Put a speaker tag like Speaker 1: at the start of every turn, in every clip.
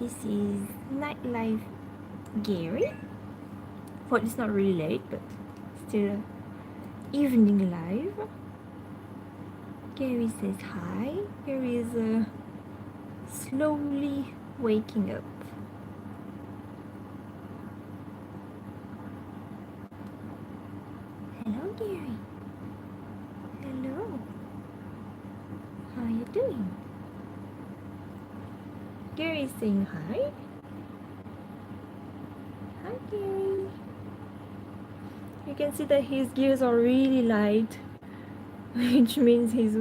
Speaker 1: This is nightlife Gary. Well, it's not really late, but still evening live. Gary says hi. Gary is slowly waking up. Hello, Gary. Hello. How are you doing? Gary is saying hi. Hi, Gary. You can see that his gears are really light, which means he's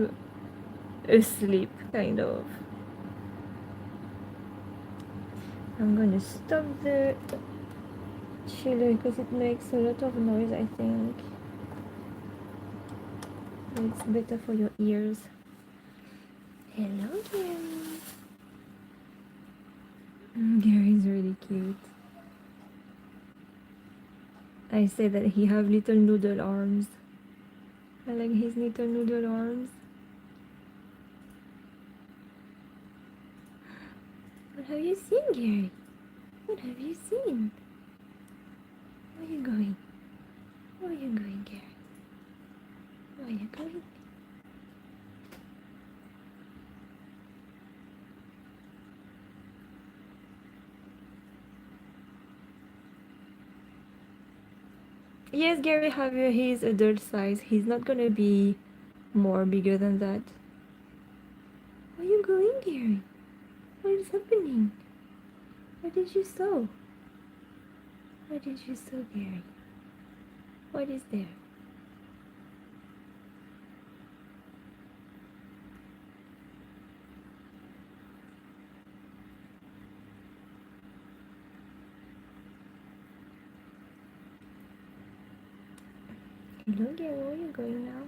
Speaker 1: asleep, kind of. I'm gonna stop the chiller because it makes a lot of noise, I think. It's better for your ears. Hello, Gary. Gary's really cute. I say that he have little noodle arms. I like his little noodle arms. What have you seen, Gary? What have you seen? Where are you going? Where are you going, Gary? Where are you going? Yes, Gary have his adult size. He's not gonna be more bigger than that. Where are you going, Gary? What is happening? What did you sew? What did you sew, Gary? What is there? Hello, Gary, where are you going now?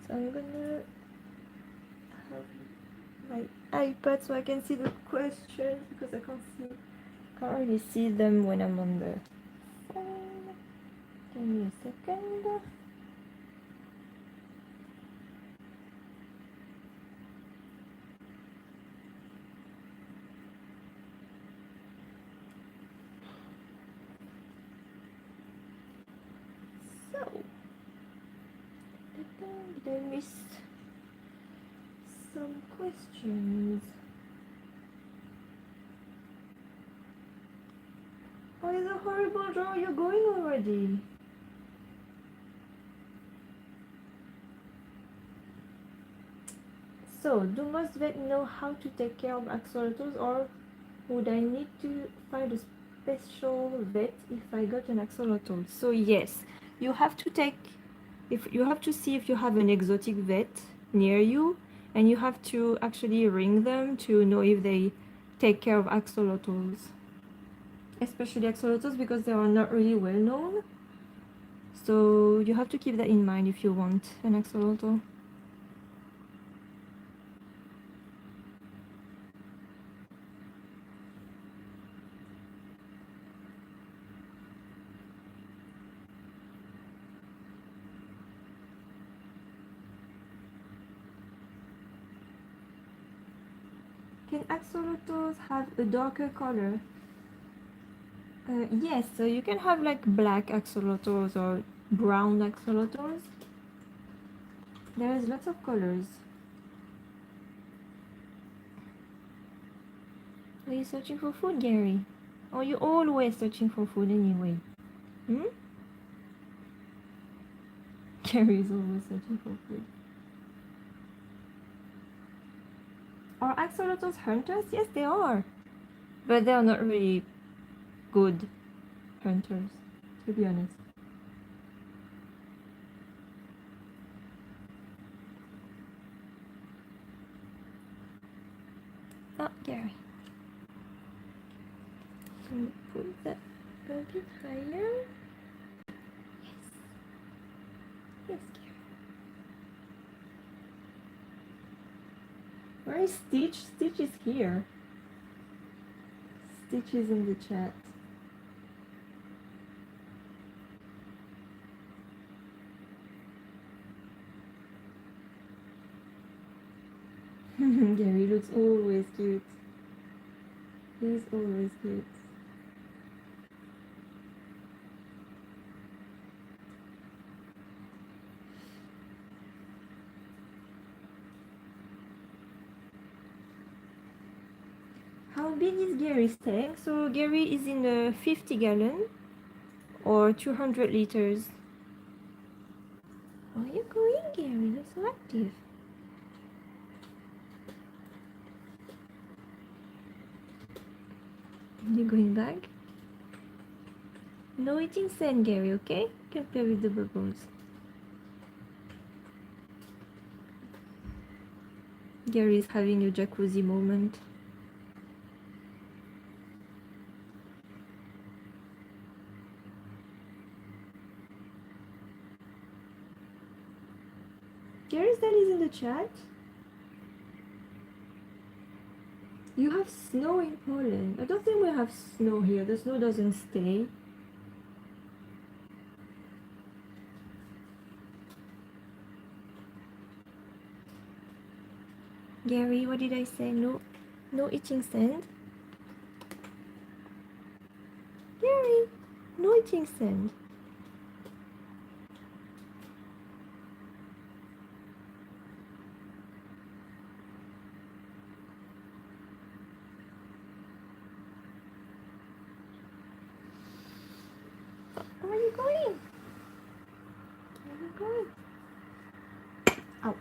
Speaker 1: So I'm gonna have my iPad so I can see the questions because I can't really see them when I'm on the phone. Give me a second. So, did I miss some questions? Oh, it's a horrible draw. You're going already. So, do most vet know how to take care of axolotls, or would I need to find a special vet if I got an axolotl? So yes, you have to take, if you have to see if you have an exotic vet near you, and you have to actually ring them to know if they take care of axolotls, especially axolotls because they are not really well known. So you have to keep that in mind if you want an axolotl. Can axolotls have a darker color? Yes, so you can have like black axolotls or brown axolotls. There's lots of colors. Are you searching for food, Gary? Or you always searching for food anyway? Hmm? Gary is always searching for food. Are axolotls hunters? Yes, they are. But they are not really good hunters, to be honest. Oh, Gary. Can you put that a bit higher? Yes. Yes, Gary. Where is Stitch? Stitch is here. Stitch is in the chat. Gary looks always cute. He's always good. How big is Gary's tank? So Gary is in a 50 gallon or 200 liters. Where are you going, Gary? You're so active. You going back? No eating sand, Gary, okay? You can play with the bubbles. Gary is having a jacuzzi moment. Gary's dad is in the chat. You have snow in Poland. I don't think we have snow here. The snow doesn't stay. Gary, what did I say? No eating sand. Gary, no eating sand. Where are you going? Where are you going? Ow.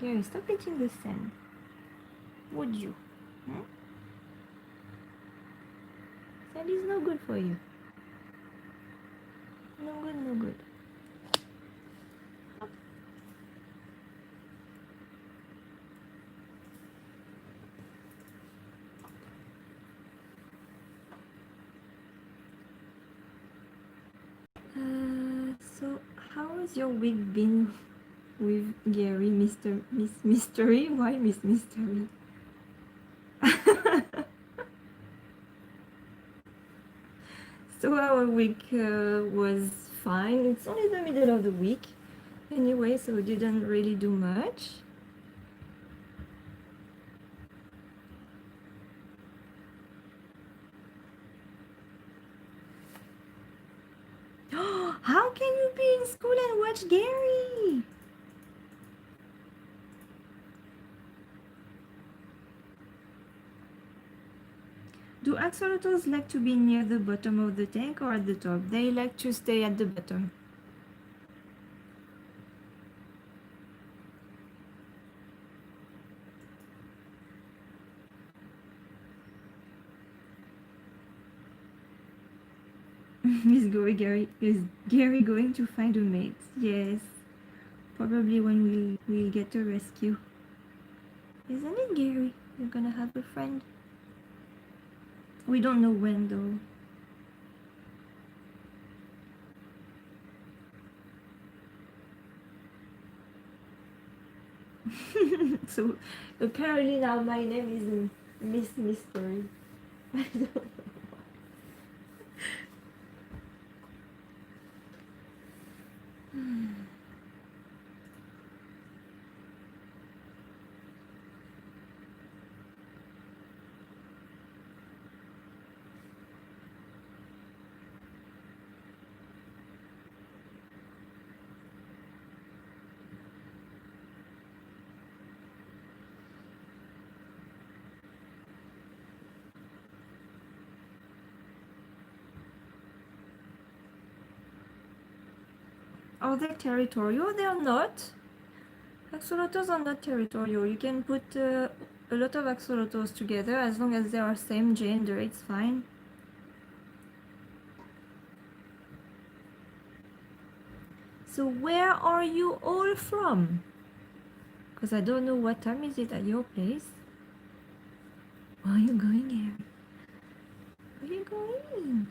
Speaker 1: Gary, stop eating the sand. Would you? Hmm? Sand is no good for you. No good, no good. So how has your week been with Gary, Miss Mystery? Why Miss Mystery? So our week was fine. It's only the middle of the week anyway, so we didn't really do much. How can you be in school and watch Gary? Do axolotls like to be near the bottom of the tank or at the top? They like to stay at the bottom. Is Gary going to find a mate? Yes. Probably when we'll get a rescue. Isn't it, Gary? You're gonna have a friend. We don't know when though. So apparently now my name is Miss Mystery. I don't know. Are they territorial? They are not. Axolotls are not territorial. You can put a lot of axolotls together as long as they are same gender, it's fine. So where are you all from? Because I don't know what time is it at your place. Where are you going, Harry? Where are you going?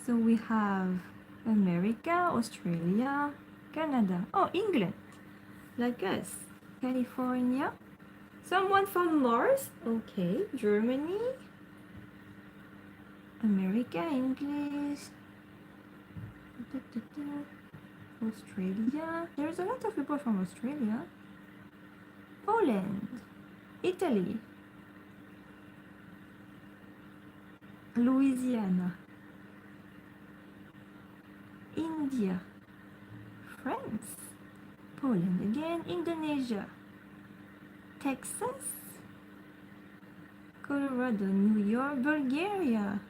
Speaker 1: So we have America, Australia, Canada. Oh, England, like us. California. Someone from Mars? Okay. Germany. America, English. Australia. There's a lot of people from Australia. Poland. Italy. Louisiana. India. France. Poland again. Indonesia. Texas. Colorado. New York. Bulgaria.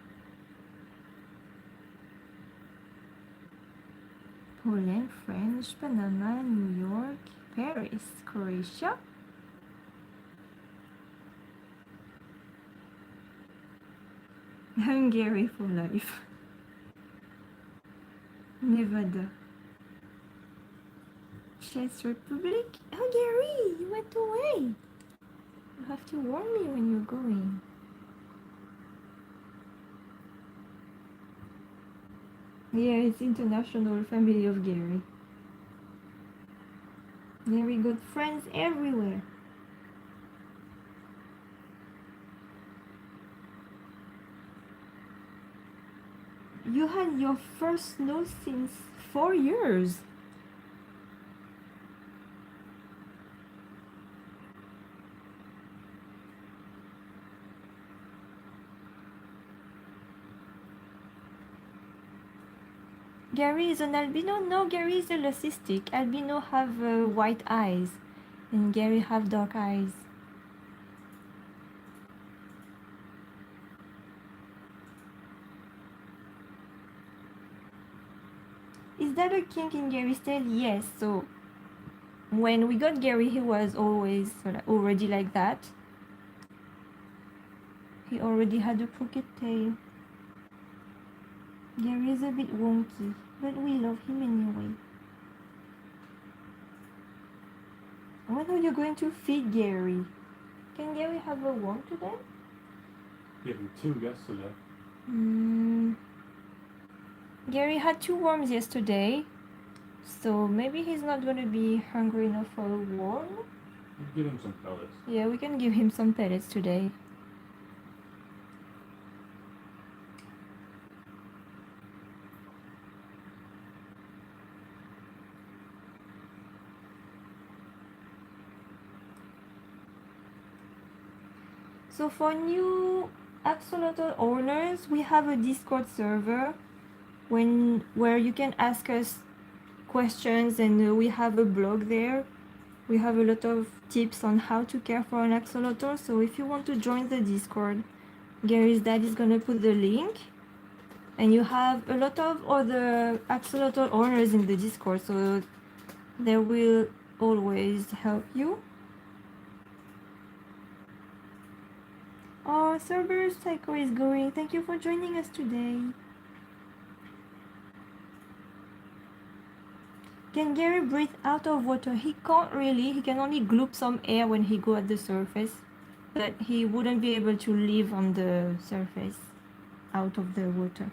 Speaker 1: Poland, French, Panama, New York, Paris, Croatia. Hungary for life. Nevada. Czech Republic. Hungary, you went away. You have to warn me when you're going. Yeah, it's international family of Gary. Gary got friends everywhere. You had your first snow since 4 years. Gary is an albino? No, Gary is a leucistic. Albino have white eyes and Gary have dark eyes. Is that a kink in Gary's tail? Yes, so when we got Gary, he was always already like that. He already had a crooked tail. Gary is a bit wonky, but we love him anyway. When are you going to feed Gary? Can Gary have a worm today?
Speaker 2: Gave him 2 yesterday.
Speaker 1: Gary had 2 worms yesterday, so maybe he's not going to be hungry enough for a worm.
Speaker 2: Give him some pellets.
Speaker 1: Yeah, we can give him some pellets today. So for new Axolotl owners, we have a Discord server where you can ask us questions, and we have a blog there. We have a lot of tips on how to care for an axolotl. So if you want to join the Discord, Gary's dad is gonna put the link, and you have a lot of other axolotl owners in the Discord, so they will always help you. Oh, Cerberus Psycho is going. Thank you for joining us today. Can Gary breathe out of water? He can't really. He can only gloop some air when he go at the surface, but he wouldn't be able to live on the surface out of the water.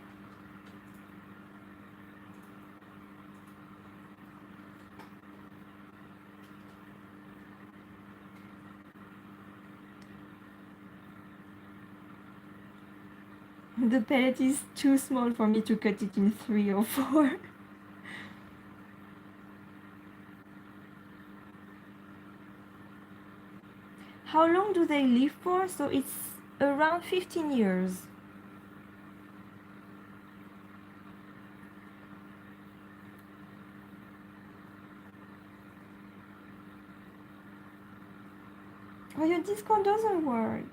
Speaker 1: The pellet is too small for me to cut it in 3 or 4. How long do they live for? So it's around 15 years. Oh, your Discord doesn't work.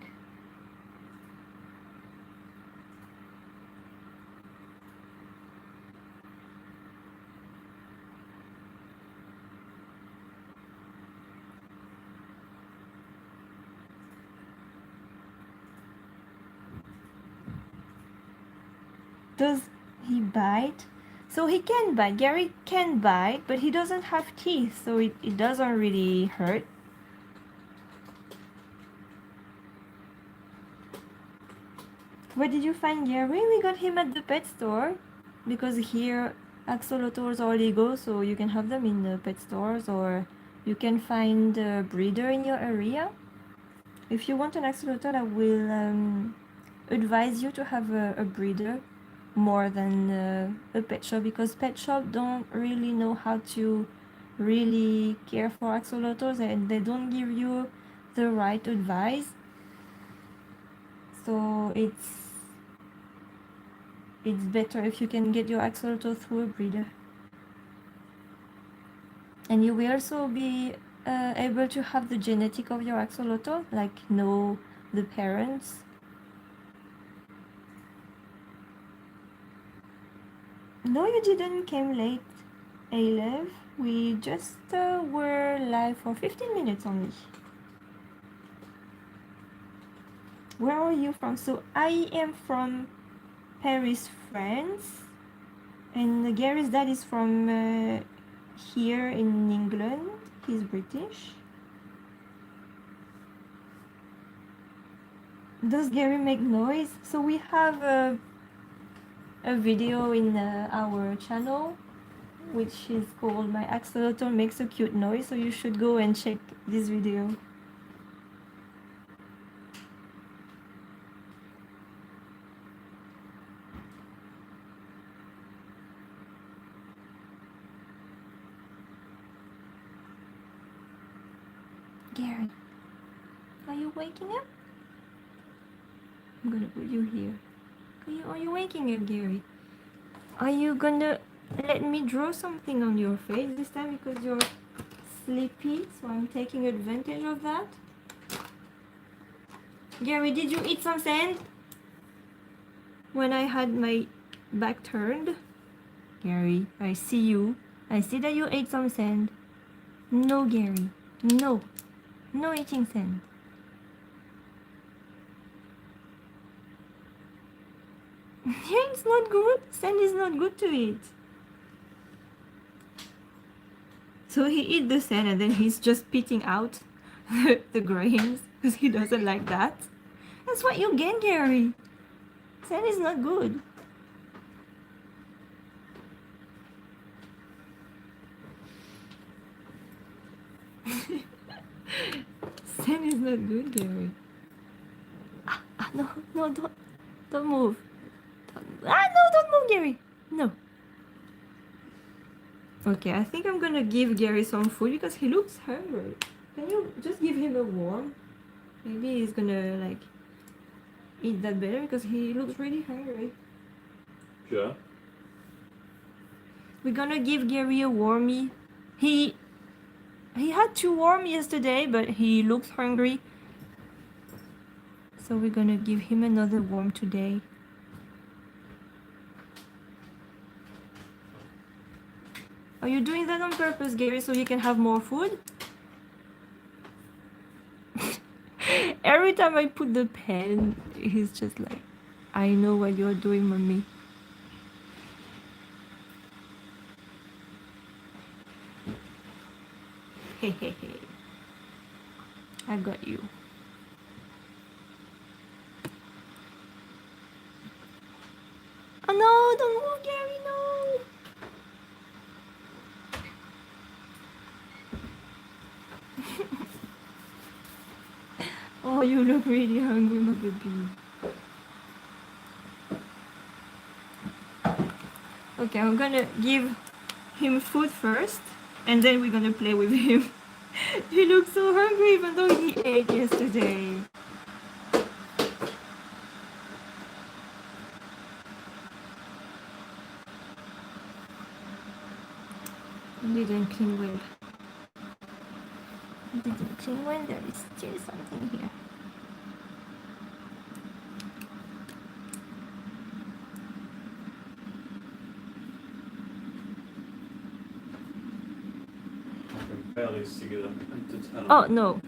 Speaker 1: Does he bite? So he can bite. Gary can bite, but he doesn't have teeth, so it doesn't really hurt. Where did you find Gary? We got him at the pet store, because here axolotls are legal, so you can have them in the pet stores, or you can find a breeder in your area. If you want an axolotl, I will advise you to have a breeder more than a pet shop, because pet shop don't really know how to really care for axolotls, and they don't give you the right advice. So it's better if you can get your axolotl through a breeder. And you will also be able to have the genetic of your axolotl, like know the parents. No, you didn't came late, Alev. We just were live for 15 minutes only. Where are you from? So I am from Paris, France. And Gary's dad is from here in England. He's British. Does Gary make noise? So we have a video in our channel, which is called My Axolotl Makes a Cute Noise. So you should go and check this video. Gary, are you waking up? I'm gonna put you here. Are you waking up, Gary? Are you gonna let me draw something on your face this time because you're sleepy? So I'm taking advantage of that. Gary, did you eat some sand when I had my back turned? Gary, I see you. I see that you ate some sand. No, Gary. No. No eating sand. Yeah, it's not good. Sand is not good to eat. So he eat the sand and then he's just spitting out the grains because he doesn't like that. That's what you get, Gary. Sand is not good. Sand is not good, Gary. No, don't move. Don't move, Gary. No. Okay, I think I'm gonna give Gary some food because he looks hungry. Can you just give him a worm? Maybe he's gonna like eat that better because he looks really hungry.
Speaker 2: Sure.
Speaker 1: We're gonna give Gary a wormy. He had 2 worms yesterday, but he looks hungry. So we're gonna give him another worm today. Are you doing that on purpose, Gary, so you can have more food? Every time I put the pen, he's just like, I know what you're doing, mommy. Hey, hey, hey. I got you. Oh no, don't move, Gary, no! Oh, you look really hungry, my baby. Okay, I'm gonna give him food first, and then we're gonna play with him. He looks so hungry even though he ate yesterday. Didn't clean well. Didn't clean well, there is still something here.
Speaker 2: I can barely see them to tell.
Speaker 1: Oh no.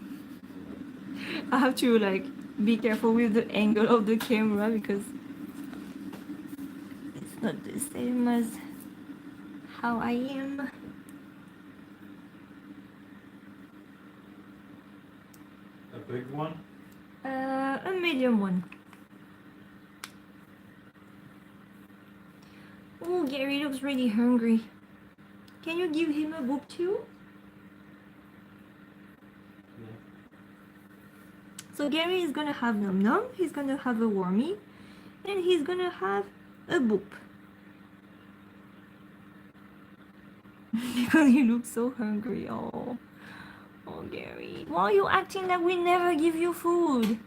Speaker 1: I have to like be careful with the angle of the camera because it's not the same as how I am.
Speaker 2: A big one?
Speaker 1: A medium one. Oh, Gary looks really hungry. Can you give him a book too?
Speaker 2: Yeah.
Speaker 1: So Gary is gonna have Num Num, he's gonna have a Wormy, and he's gonna have a boop. Because you look so hungry. Oh, oh, Gary. Why are you acting like we never give you food?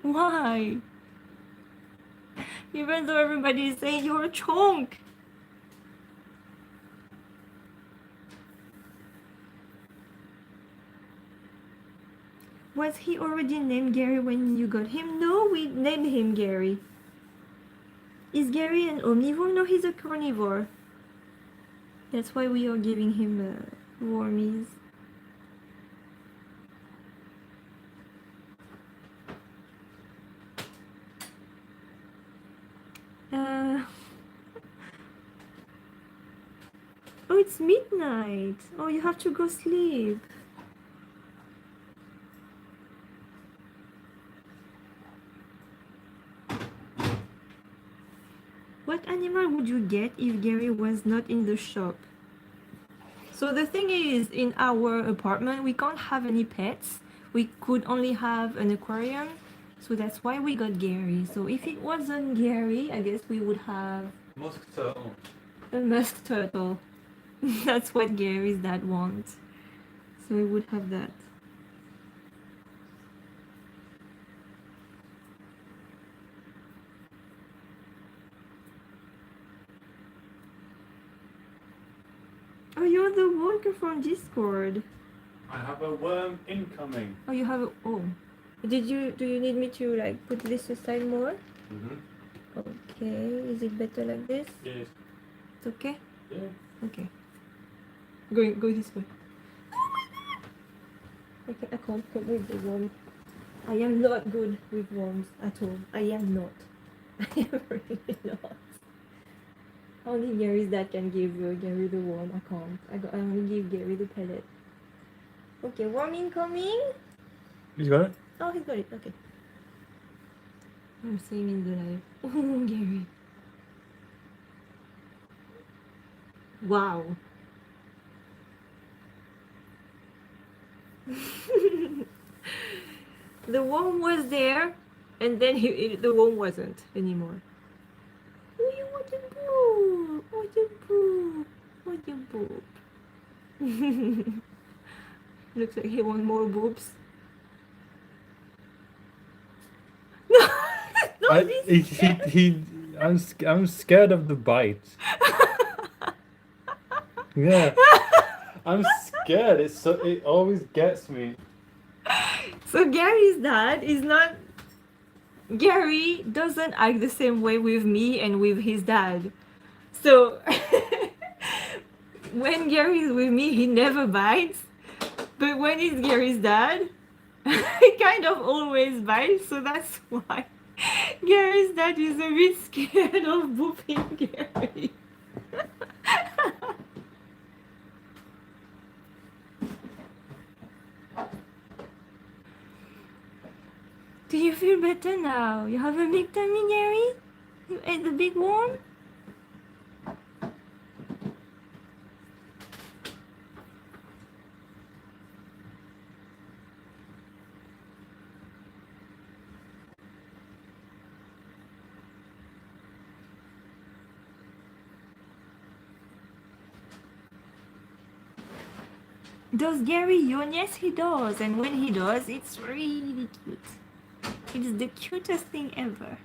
Speaker 1: Why? Even though everybody is saying you're a chunk. Was he already named Gary when you got him? No, we named him Gary. Is Gary an omnivore? No, he's a carnivore. That's why we are giving him wormies. Oh, it's midnight. Oh, you have to go sleep. What animal would you get if Gary was not in the shop? So the thing is, in our apartment, we can't have any pets. We could only have an aquarium. So that's why we got Gary. So if it wasn't Gary, I guess we would have
Speaker 2: Musk turtle.
Speaker 1: a musk turtle. That's what Gary's dad wants. So we would have that. Oh, you're the worker from Discord.
Speaker 2: I have a worm incoming.
Speaker 1: Oh, you have a... Oh. Do you need me to like put this aside more? Okay, is it better like this?
Speaker 2: Yes.
Speaker 1: It's okay?
Speaker 2: Yeah.
Speaker 1: Okay. Go this way. Oh my god! Okay, I can't cope with the worm. I am not good with worms at all. I am not. I am really not. Only Gary's dad can give Gary the worm. I can't. I only give Gary the pellet. Okay, worm incoming.
Speaker 2: You got it?
Speaker 1: Oh, he's got it. Okay. I'm seeing in the live. Oh, Gary. Wow. The worm was there, and then the worm wasn't anymore. Oh, you want to poop? Want to poop? Want to poop? Looks like he wants more boobs. No, no,
Speaker 2: I'm scared of the bite. Yeah, I'm scared. It always gets me.
Speaker 1: So Gary's dad is not. Gary doesn't act the same way with me and with his dad. So when Gary is with me, he never bites. But when it's Gary's dad, he kind of always bites. So that's why Gary's dad is a bit scared of booping Gary. Do you feel better now? You have a big tummy, Gary? You ate the big worm? Does Gary yawn? Yes, he does. And when he does, it's really cute. It's the cutest thing ever.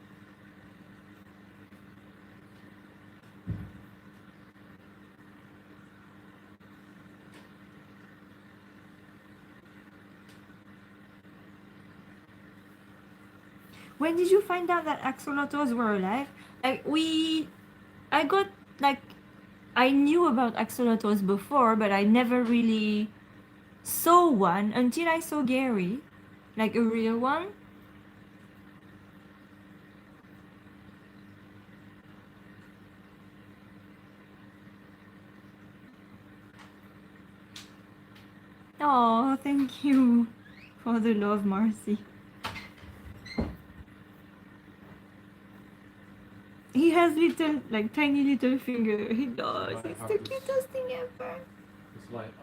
Speaker 1: When did you find out that axolotls were alive? I knew about axolotls before, but I never really saw one until I saw Gary, like a real one. Oh, thank you for the love, Marcy. He has little, like tiny little finger. He does. It's the cutest thing ever.
Speaker 2: It's like,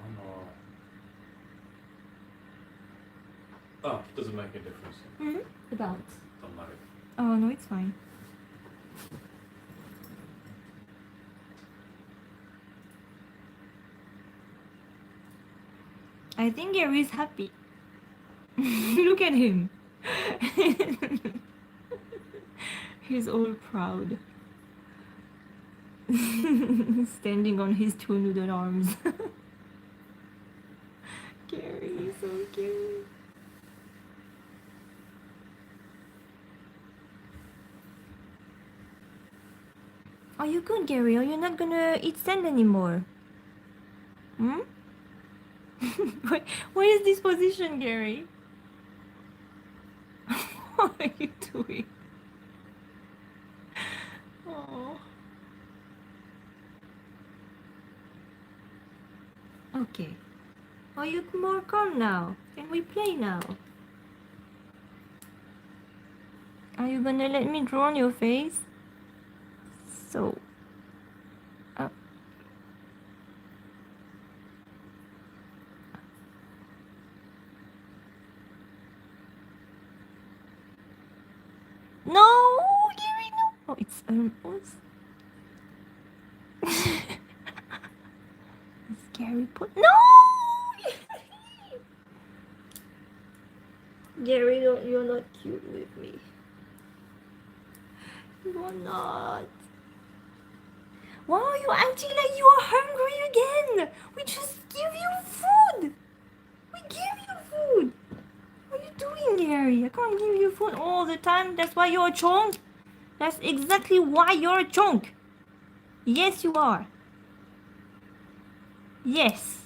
Speaker 2: oh, doesn't make a difference.
Speaker 1: The bounce.
Speaker 2: Don't matter.
Speaker 1: Oh no, it's fine. I think Gary is happy. Look at him. He's all proud. Standing on his two noodle arms. Gary is so cute. Are you good, Gary? Are you not gonna eat sand anymore? Hmm? What is this position, Gary? What are you doing? Oh. Okay. Are you more calm now? Can we play now? Are you gonna let me draw on your face? So. No, Gary, no. Oh, it's almost. Scary put. No! Gary, you're not cute with me. You are not. Why are you acting like you are hungry again? We just give you food. We give you food. What are you doing, Gary? I can't give you food all the time. That's why you're a chunk. That's exactly why you're a chunk. Yes, you are. Yes.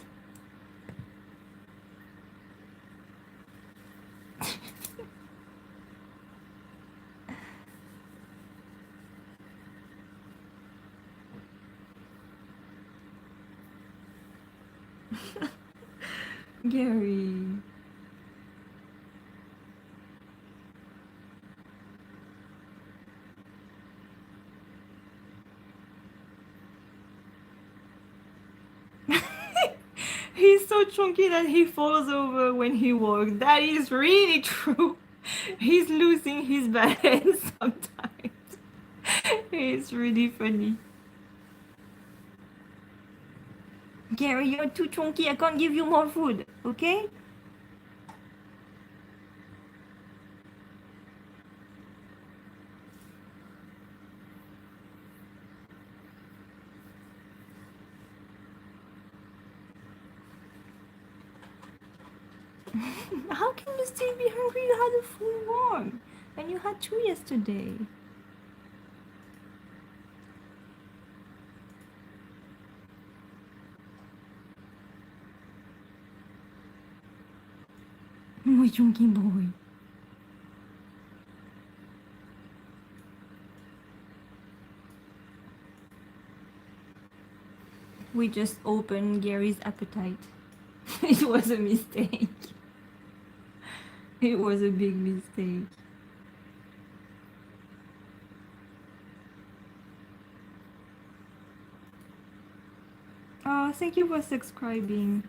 Speaker 1: Gary. He's so chunky that he falls over when he walks. That is really true. He's losing his balance sometimes. It's really funny. Gary, you're too chunky. I can't give you more food, okay? How can you still be hungry? You had the food warm. And you had two yesterday. My chunky boy. We just opened Gary's appetite. It was a mistake. It was a big mistake. Oh, thank you for subscribing.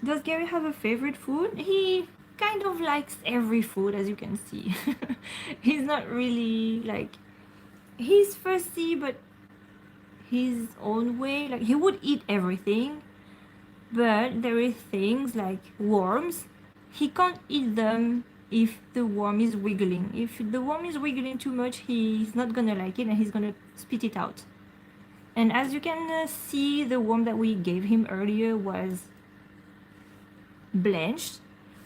Speaker 1: Does Gary have a favorite food? He kind of likes every food, as you can see. He's not really like... He's fussy, but his own way. Like, he would eat everything, but there is things like worms. He can't eat them if the worm is wiggling. If the worm is wiggling too much, he's not gonna like it and he's gonna spit it out. And as you can see, the worm that we gave him earlier was blanched,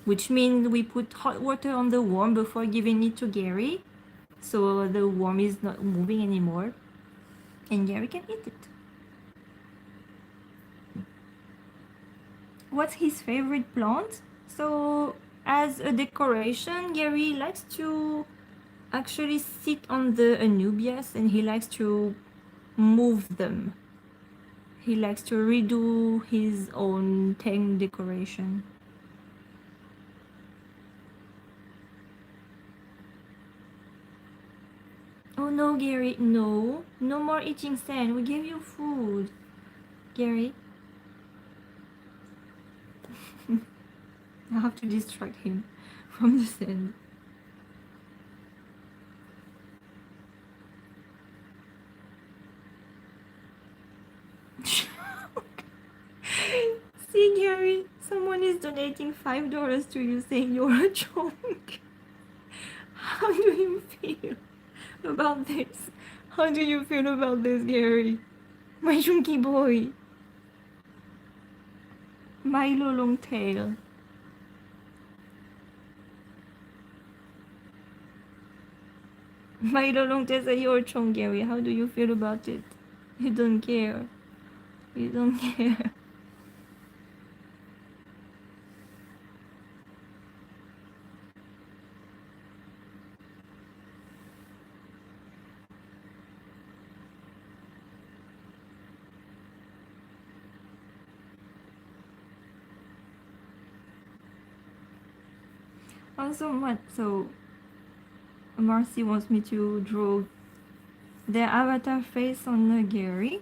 Speaker 1: which means we put hot water on the worm before giving it to Gary, so the worm is not moving anymore and Gary can eat it. What's his favorite plant? So as a decoration, Gary likes to actually sit on the anubias and he likes to move them. He likes to redo his own tank decoration. Oh no, Gary, no. No more eating sand. We gave you food. Gary. I have to distract him from the sand. Gary, someone is donating $5 to you saying you're a chunk. How do you feel about this? How do you feel about this, Gary? My chunky boy. Milo Longtail. Milo Longtail said you're a chunk, Gary. How do you feel about it? You don't care. You don't care. Also, what? So, Marcy wants me to draw the avatar face on the Gary.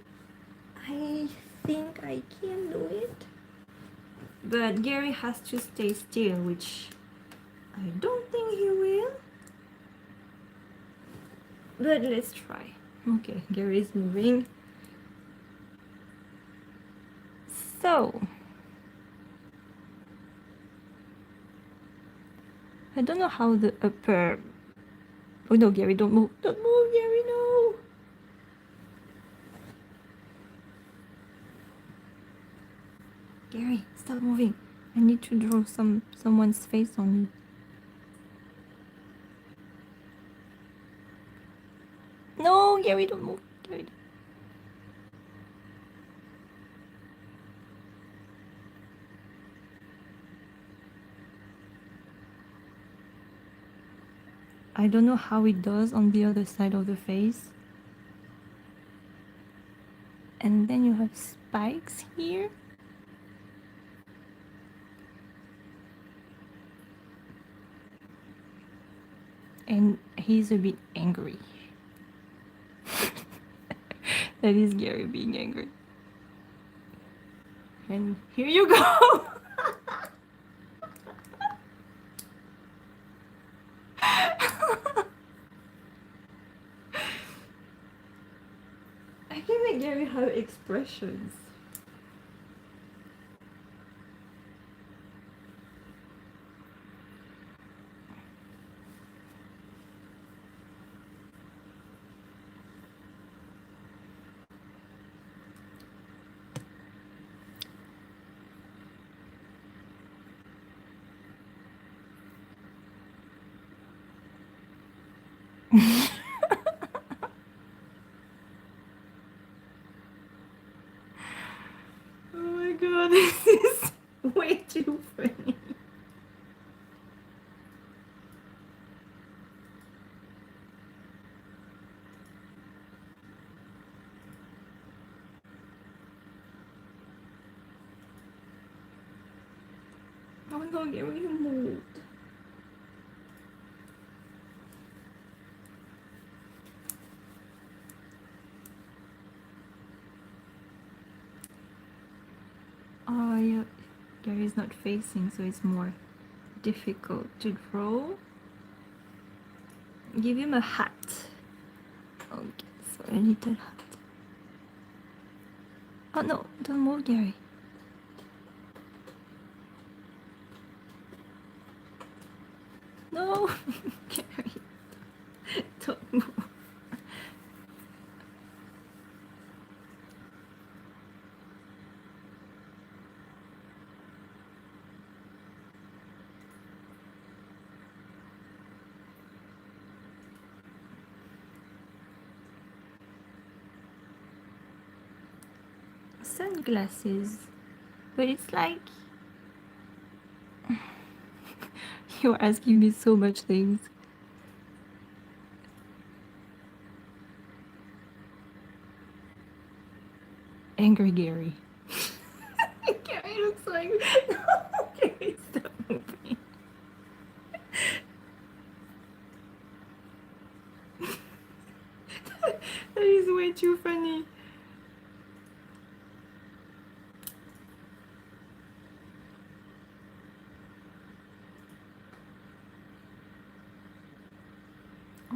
Speaker 1: I think I can do it. But Gary has to stay still, which I don't think he will. But let's try. Okay, Gary is moving. So, I don't know how the upper... Oh no, Gary, don't move. Don't move, Gary, no! Gary, stop moving. I need to draw someone's face on you. No, Gary, don't move. Gary. I don't know how it does on the other side of the face. And then you have spikes here. And he's a bit angry. That is Gary being angry. And here you go! I can make Gary have expressions. Oh my god, this is way too funny. Oh my god, Gary, you moved. Oh yeah, Gary's not facing, so it's more difficult to draw. Give him a hat. Okay, so a little hat. Oh no, don't move, Gary. No, Gary, don't move. Sunglasses, but it's like you're asking me so much things. Angry Gary. Gary looks like no, Gary, stop moving. That is way too funny.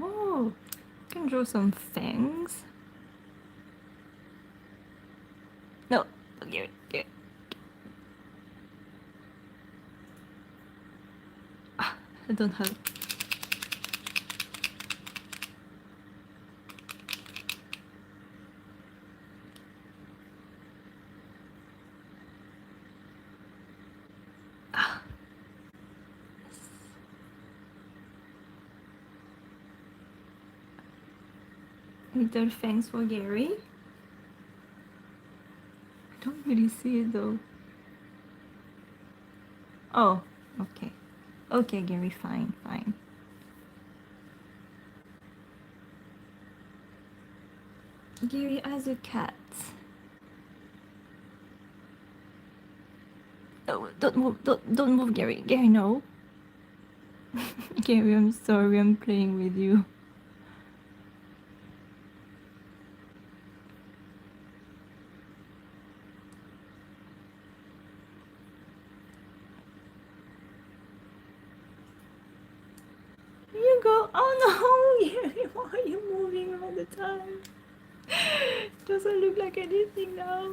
Speaker 1: Oh, I can draw some fangs. No, Gary, Gary. I don't have. Ah. Yes. Little thanks for Gary. I don't really see it though. Oh, okay. Okay, Gary, fine, fine. Gary has a cat. Oh, don't move, don't move, Gary. Gary, no. Gary, I'm sorry, I'm playing with you. Here you go. Oh no, Gary, why are you moving all the time? Doesn't look like anything now.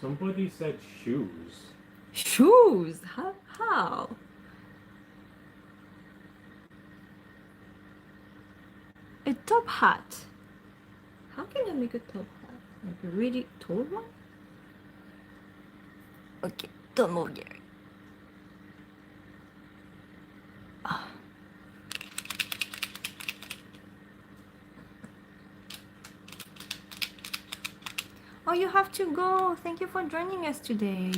Speaker 2: Somebody said shoes.
Speaker 1: Shoes? How? A top hat. How can I make a top hat? Like a really tall one? Okay, don't move, Gary. Ah. Oh, you have to go. Thank you for joining us today.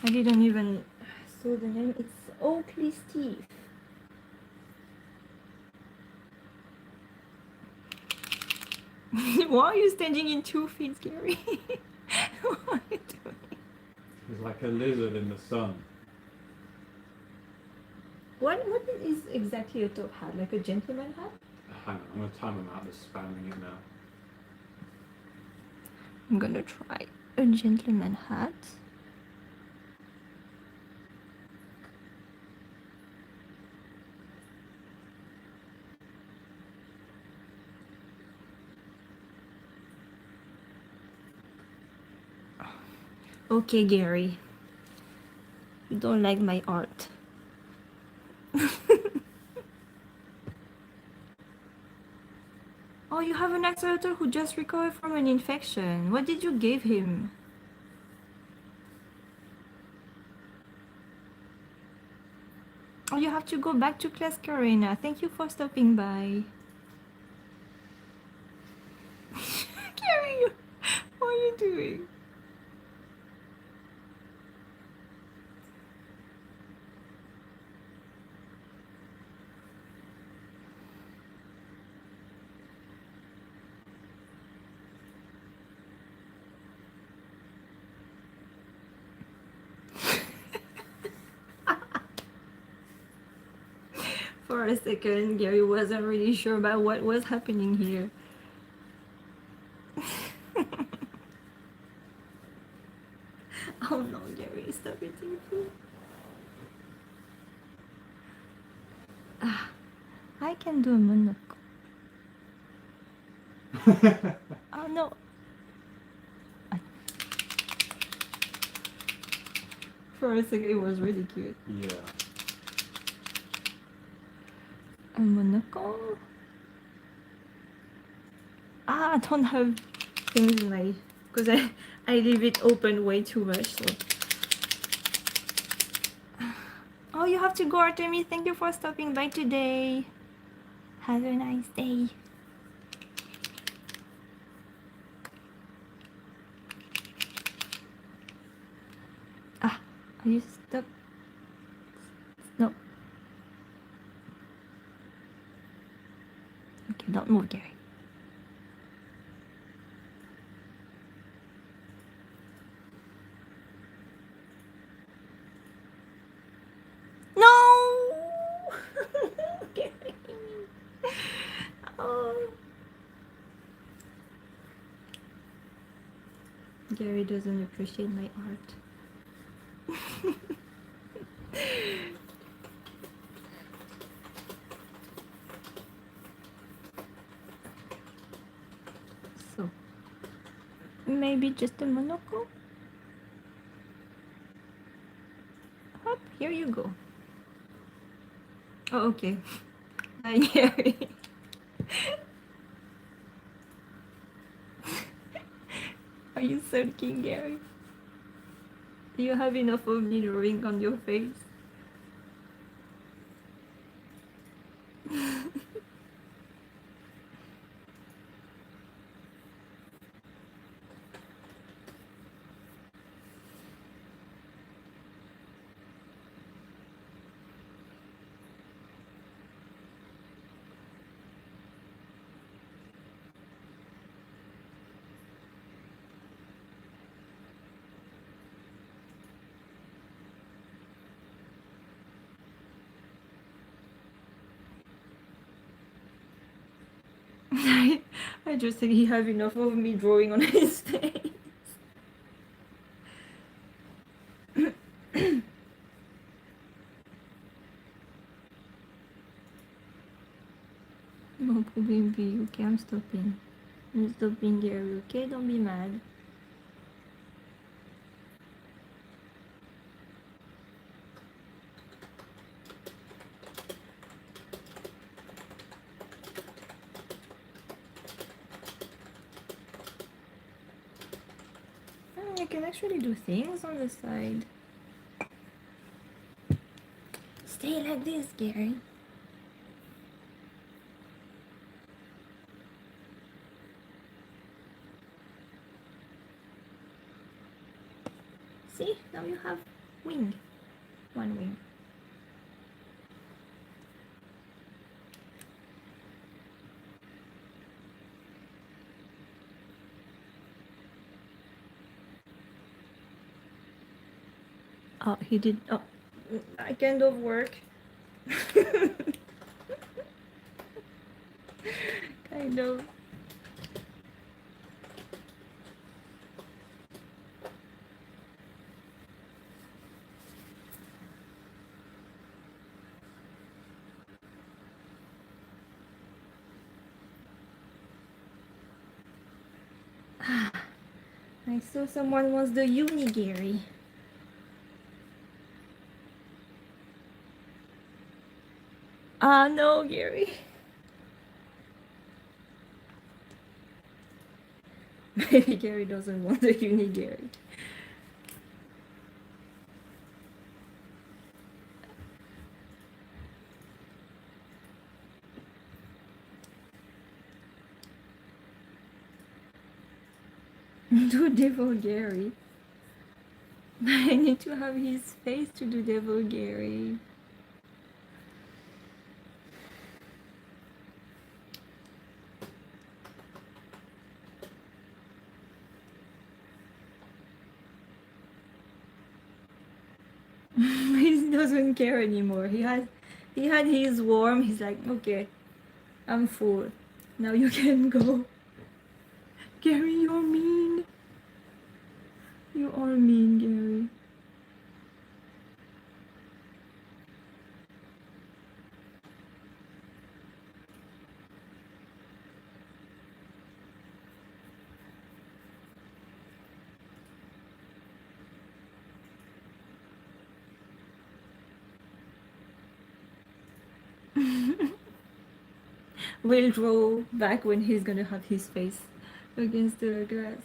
Speaker 1: I didn't even saw the name. It's Oakley Steve. Why are you standing in 2 feet, Gary? What are you doing?
Speaker 2: He's like a lizard in the sun.
Speaker 1: What is exactly a top hat? Like a gentleman hat?
Speaker 2: Hang on, I'm going to time him out. They're spamming it now.
Speaker 1: I'm gonna try a gentleman hat. Okay, Gary. You don't like my art. Oh, you have an axolotl who just recovered from an infection. What did you give him? Oh, you have to go back to class, Carina. Thank you for stopping by. Gary, what are you doing? For a second, Gary wasn't really sure about what was happening here. Oh no, Gary, stop eating food. Ah, I can do a monocle. Oh no. For a second, it was really cute.
Speaker 2: Yeah.
Speaker 1: A monocle? Ah, I don't have things in my... Because I leave it open way too much, so... Oh, you have to go, Artemis. Thank you for stopping by today. Have a nice day. Ah, are you stuck? No. Okay, don't move, Gary. No! Gary. Oh. Gary doesn't appreciate my art. So, maybe just a monocle? Hop, here you go. Oh, okay. Hi, Gary. Are you sulking, Gary? Do you have enough of me drawing on your face? I just think he have enough of me drawing on his face. No problem, B. Okay, I'm stopping. I'm stopping, Gary. Okay, don't be mad. I can actually do things on the side. Stay like this, Gary. See, now you have wing. One wing. Oh, he did. Oh, I kind of work. Kind of. I saw someone wants the unigary. Ah, no, Gary. Maybe Gary doesn't want the unigary. Do devil Gary. I need to have his face to do devil Gary. He doesn't care anymore. He had his worm. He's like, okay, I'm full. Now you can go. Gary, you're mean. You are mean, Gary. We'll draw back when he's gonna have his face against the glass.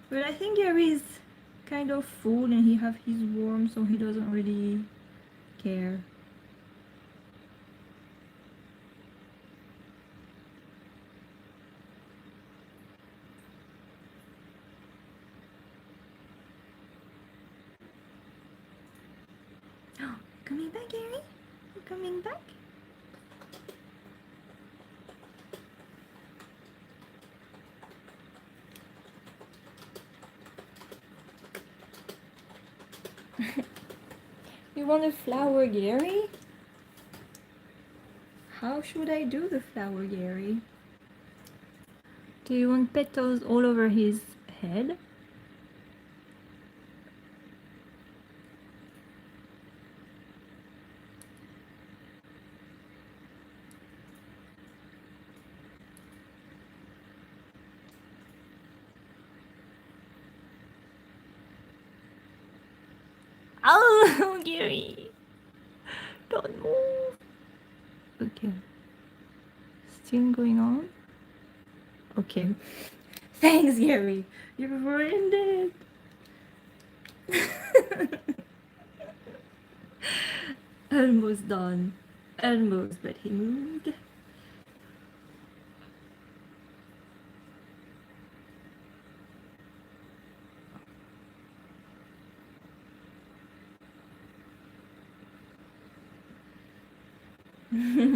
Speaker 1: But I think Gary is kind of full and he have his worm, so he doesn't really care. Coming back, Gary? You coming back? You want a flower, Gary? How should I do the flower, Gary? Do you want petals all over his head? Oh, Gary, don't move. Okay, still going on. Okay, thanks, Gary. You ruined it. Almost done. Almost, but he moved.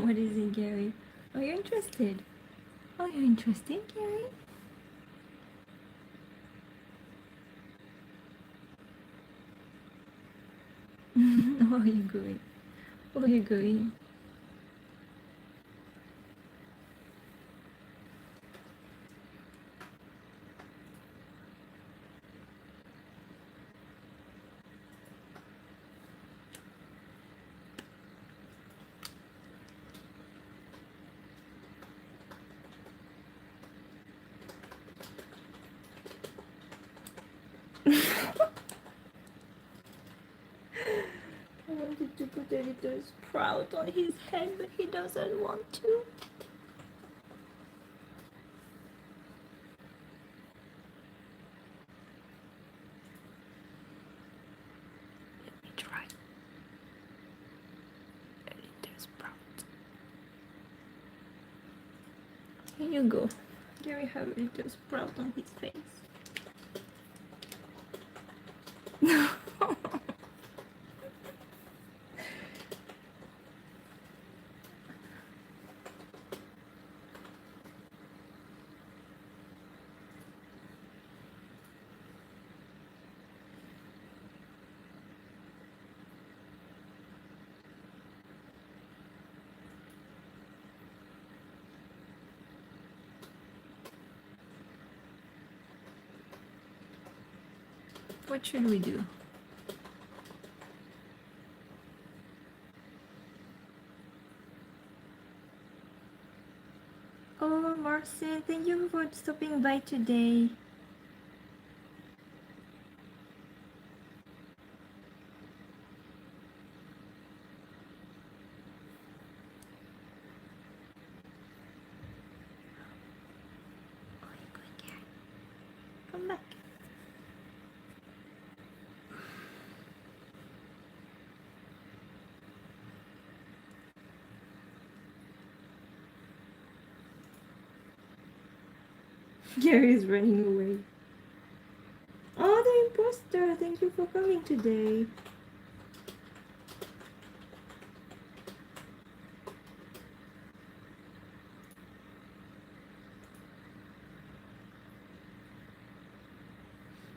Speaker 1: What is it, Gary? Are you interested? Are you interested, Gary? Where are you going? Where are you going? I wanted to put a little sprout on his head, but he doesn't want to. Let me try a little sprout. Here you go. Gary have a little sprout on his face. What should we do? Oh, Marcel, thank you for stopping by today. Oh, you're going, Gary. Come back. Gary is running away. Oh, the imposter! Thank you for coming today.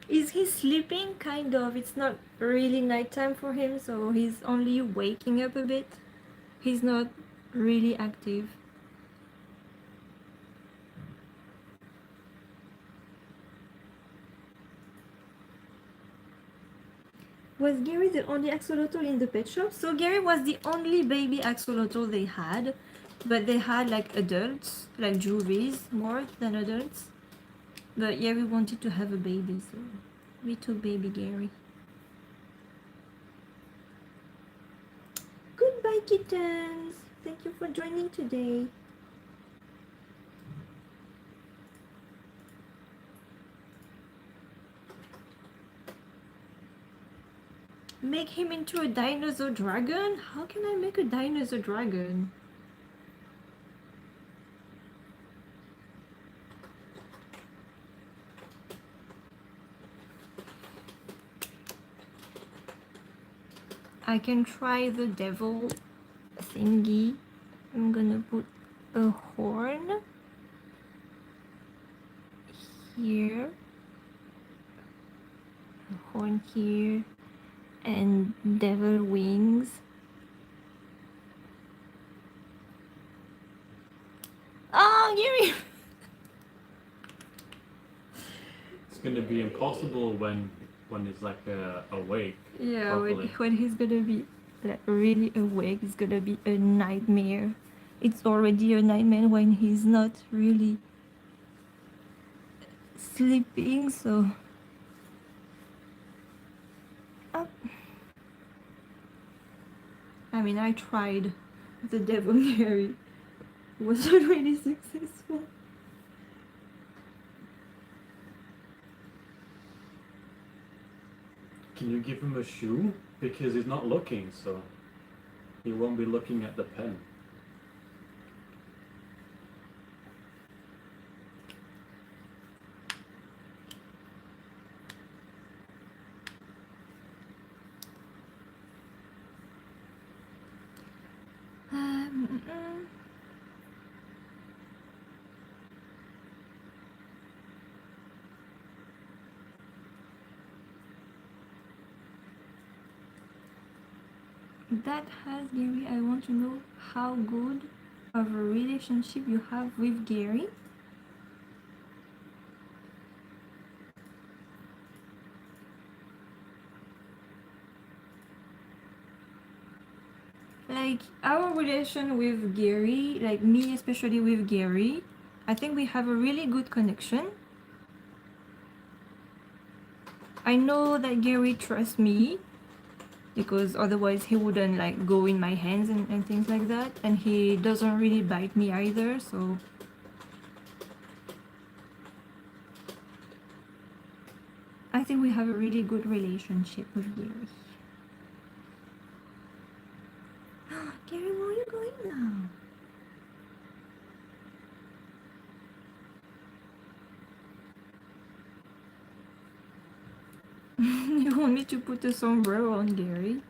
Speaker 1: Is he sleeping? Kind of. It's not really nighttime for him, so he's only waking up a bit. He's not really active. Was Gary the only axolotl in the pet shop? So Gary was the only baby axolotl they had, but they had like adults, like Jouris, more than adults. But yeah, we wanted to have a baby, so we took baby Gary. Goodbye, kittens! Thank you for joining today. Make him into a dinosaur dragon? How can I make a dinosaur dragon? I can try the devil thingy. I'm gonna put a horn here, a horn here, and devil wings. Oh, Gary!
Speaker 2: It's gonna be impossible when it's like awake.
Speaker 1: Yeah,
Speaker 2: properly.
Speaker 1: when he's gonna be like really awake, it's gonna be a nightmare. It's already a nightmare when he's not really sleeping, so... Oh. mean, I tried the devil Gary. It was not really successful.
Speaker 2: Can you give him a shoe? Because he's not looking, so he won't be looking at the pen.
Speaker 1: Mm-mm. That has Gary. I want to know how good of a relationship you have with Gary. Like our relation with Gary, like me especially with Gary, I think we have a really good connection. I know that Gary trusts me because otherwise he wouldn't like go in my hands and things like that, and he doesn't really bite me either, so I think we have a really good relationship with Gary. Gary, where are you going now? You want me to put a sombrero on Gary?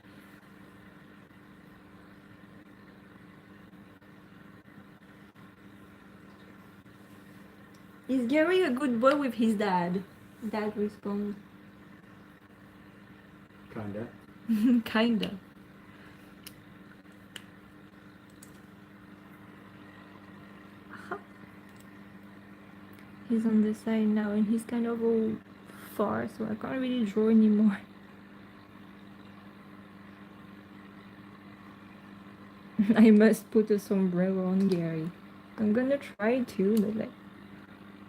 Speaker 1: Is Gary a good boy with his dad? Dad responds.
Speaker 2: Kinda.
Speaker 1: Kinda. He's on the side now and he's kind of all far, so I can't really draw anymore. I must put a sombrero on Gary. I'm gonna try to, but like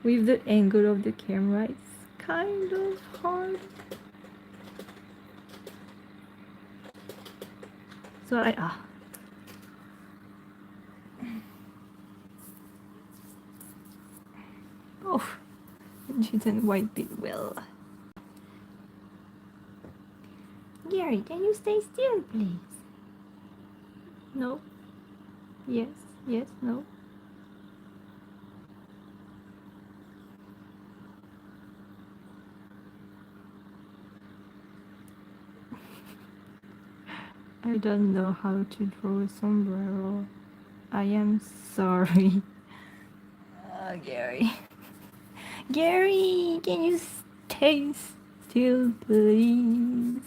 Speaker 1: with the angle of the camera, it's kind of hard. So oh, didn't wipe it well. Gary, can you stay still, please? No. Yes. Yes. No. I don't know how to draw a sombrero. I am sorry. Gary. Gary, can you stay still, please?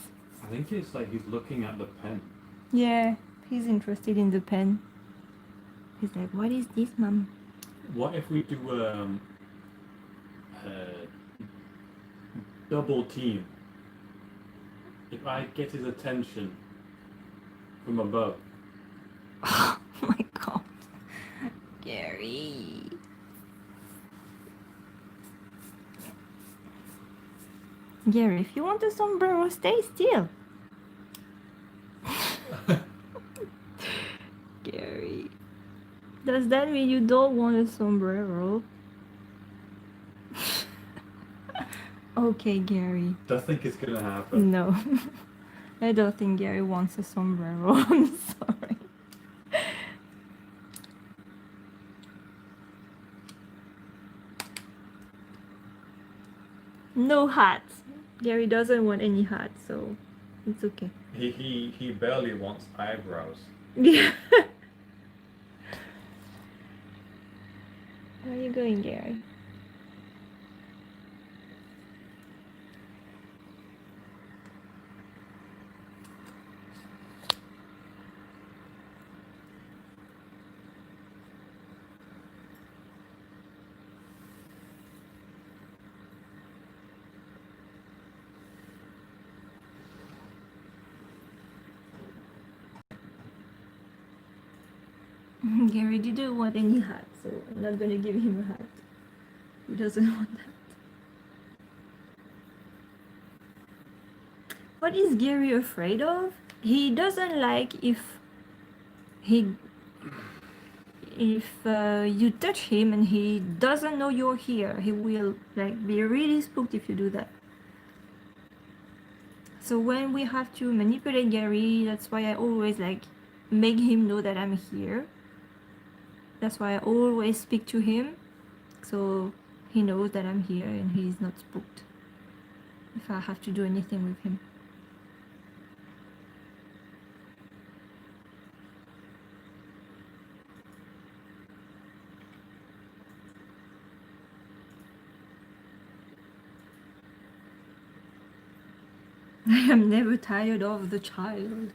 Speaker 2: I think it's like he's looking at the pen.
Speaker 1: Yeah, he's interested in the pen. He's like, what is this, Mom?
Speaker 2: What if we do double team? If I get his attention from above.
Speaker 1: Oh my god. Gary. Gary, if you want a sombrero, stay still. Gary. Does that mean you don't want a sombrero? Okay, Gary.
Speaker 2: Don't think it's gonna happen.
Speaker 1: No. I don't think Gary wants a sombrero. I'm sorry. No hat. Gary doesn't want any hat, so it's okay.
Speaker 2: He barely wants eyebrows.
Speaker 1: Yeah. Where are you going, Gary? Gary didn't want any hat, so I'm not gonna give him a hat. He doesn't want that. What is Gary afraid of? He doesn't like if he if you touch him and he doesn't know you're here, he will like be really spooked if you do that. So when we have to manipulate Gary, that's why I always like make him know that I'm here. That's why I always speak to him, so he knows that I'm here and he's not spooked if I have to do anything with him. I am never tired of the child.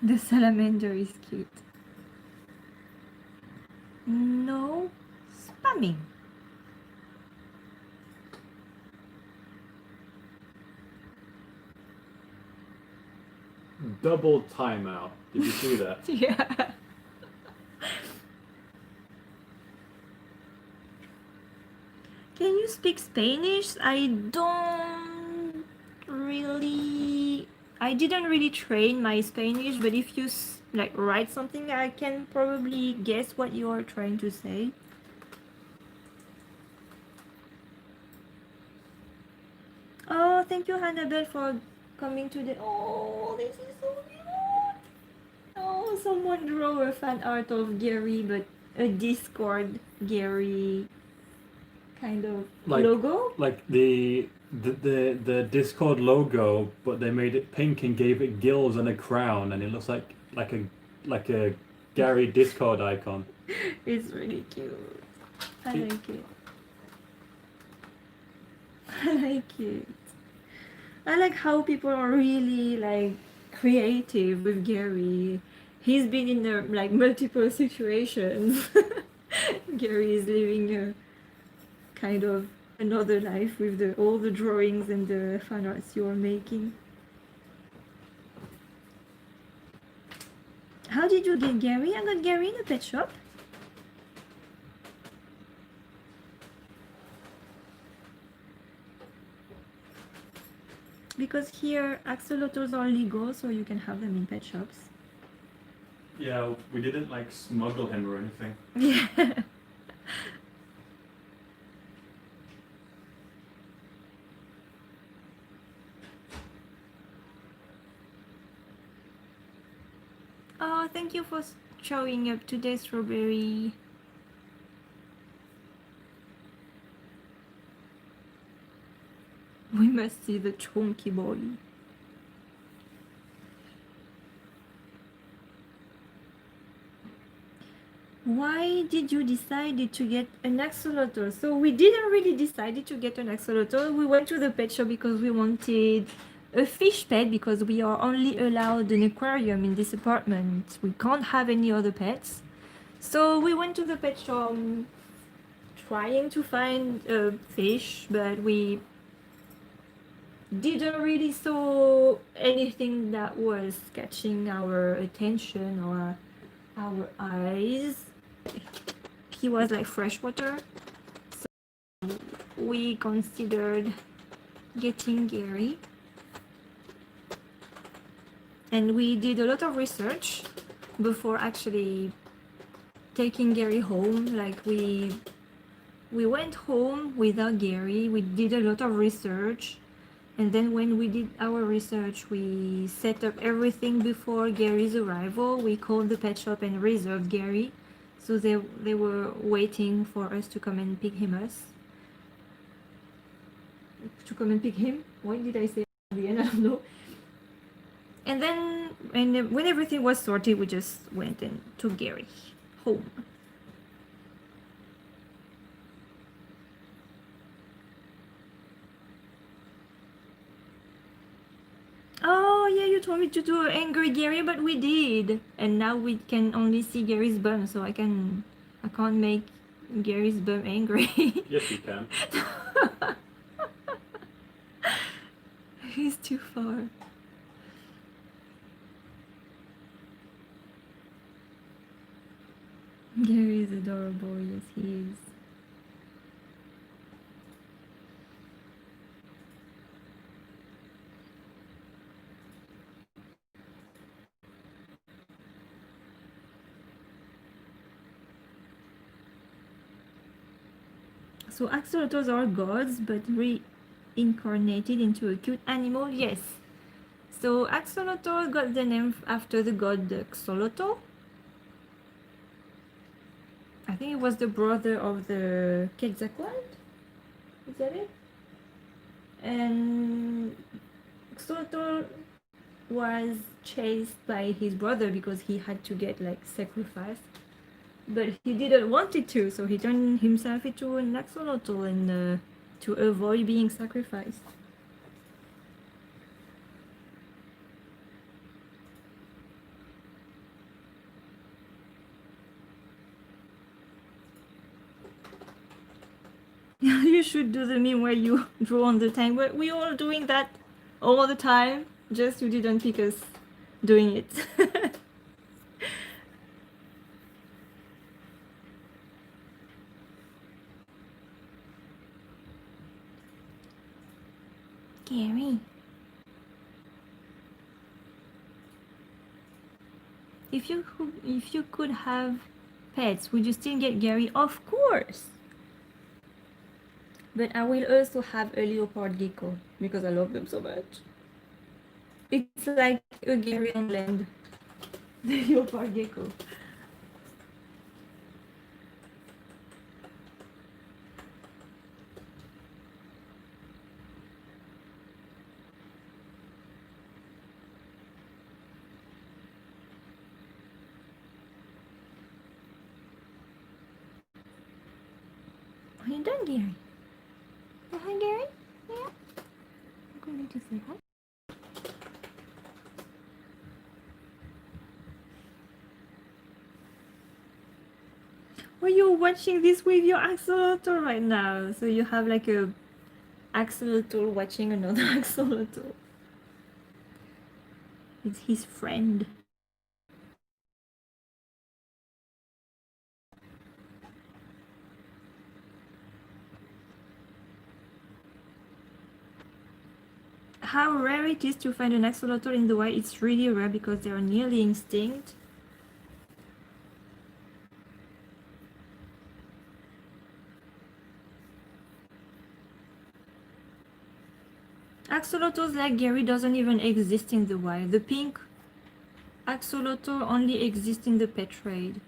Speaker 1: The salamander is cute. No spamming.
Speaker 2: Double timeout. Did you see that?
Speaker 1: Yeah. Can you speak Spanish? I didn't really train my Spanish, but if you like write something, I can probably guess what you are trying to say. Oh, thank you, Hannibal, for coming to the. Oh, this is so cute. Oh, someone draw a fan art of Gary, but a Discord Gary kind of logo.
Speaker 2: Like the Discord logo, but they made it pink and gave it gills and a crown, and it looks like a Gary Discord icon.
Speaker 1: It's really cute. I like it. I like it. I like how people are really like creative with Gary. He's been in like multiple situations. Gary is living a kind of another life with all the drawings and the fan arts you're making. How did you get Gary? I got Gary in a pet shop. Because here axolotls are legal, so you can have them in pet shops.
Speaker 2: Yeah, we didn't like smuggle him or anything.
Speaker 1: Yeah. Oh, thank you for showing up today, Strawberry. We must see the chunky boy. Why did you decide to get an axolotl? So we didn't really decide to get an axolotl. We went to the pet shop because we wanted a fish pet because we are only allowed an aquarium in this apartment. We can't have any other pets. So we went to the pet shop trying to find a fish, but we didn't really saw anything that was catching our attention or our eyes. He was like freshwater, so we considered getting Gary, and we did a lot of research before actually taking Gary home. Like we went home without Gary. We did a lot of research. And then when we did our research, we set up everything before Gary's arrival. We called the pet shop and reserved Gary. So they were waiting for us to come and pick him What did I say at the end? I don't know. And then when everything was sorted, we just went and took Gary home. Oh yeah, you told me to do angry Gary, but we did, and now we can only see Gary's bum, so I can't make Gary's bum angry.
Speaker 2: Yes, you can.
Speaker 1: He's too far. Oh, Gary is adorable, yes he is. So axolotls are gods but reincarnated into a cute animal, yes. So axolotl got the name after the god Axolotl. I think it was the brother of the Quetzalcoatl. Is that it? And Axolotl was chased by his brother because he had to get like sacrificed, but he didn't want it to, so he turned himself into an axolotl and to avoid being sacrificed. You should do the meme where you draw on the tank, but we all doing that all the time, just you didn't pick us doing it. Gary. If you could have pets, would you still get Gary? Of course. But I will also have a leopard gecko because I love them so much. It's like a Gary on land. The leopard gecko. Are you done, Gary? Oh, hi, Gary. Yeah. I'm going to say hi. Well, you're watching this with your axolotl right now, so you have like a axolotl watching another axolotl. It's his friend. How rare it is to find an axolotl in the wild. It's really rare because they are nearly extinct. Axolotls like Gary doesn't even exist in the wild. The pink axolotl only exists in the pet trade.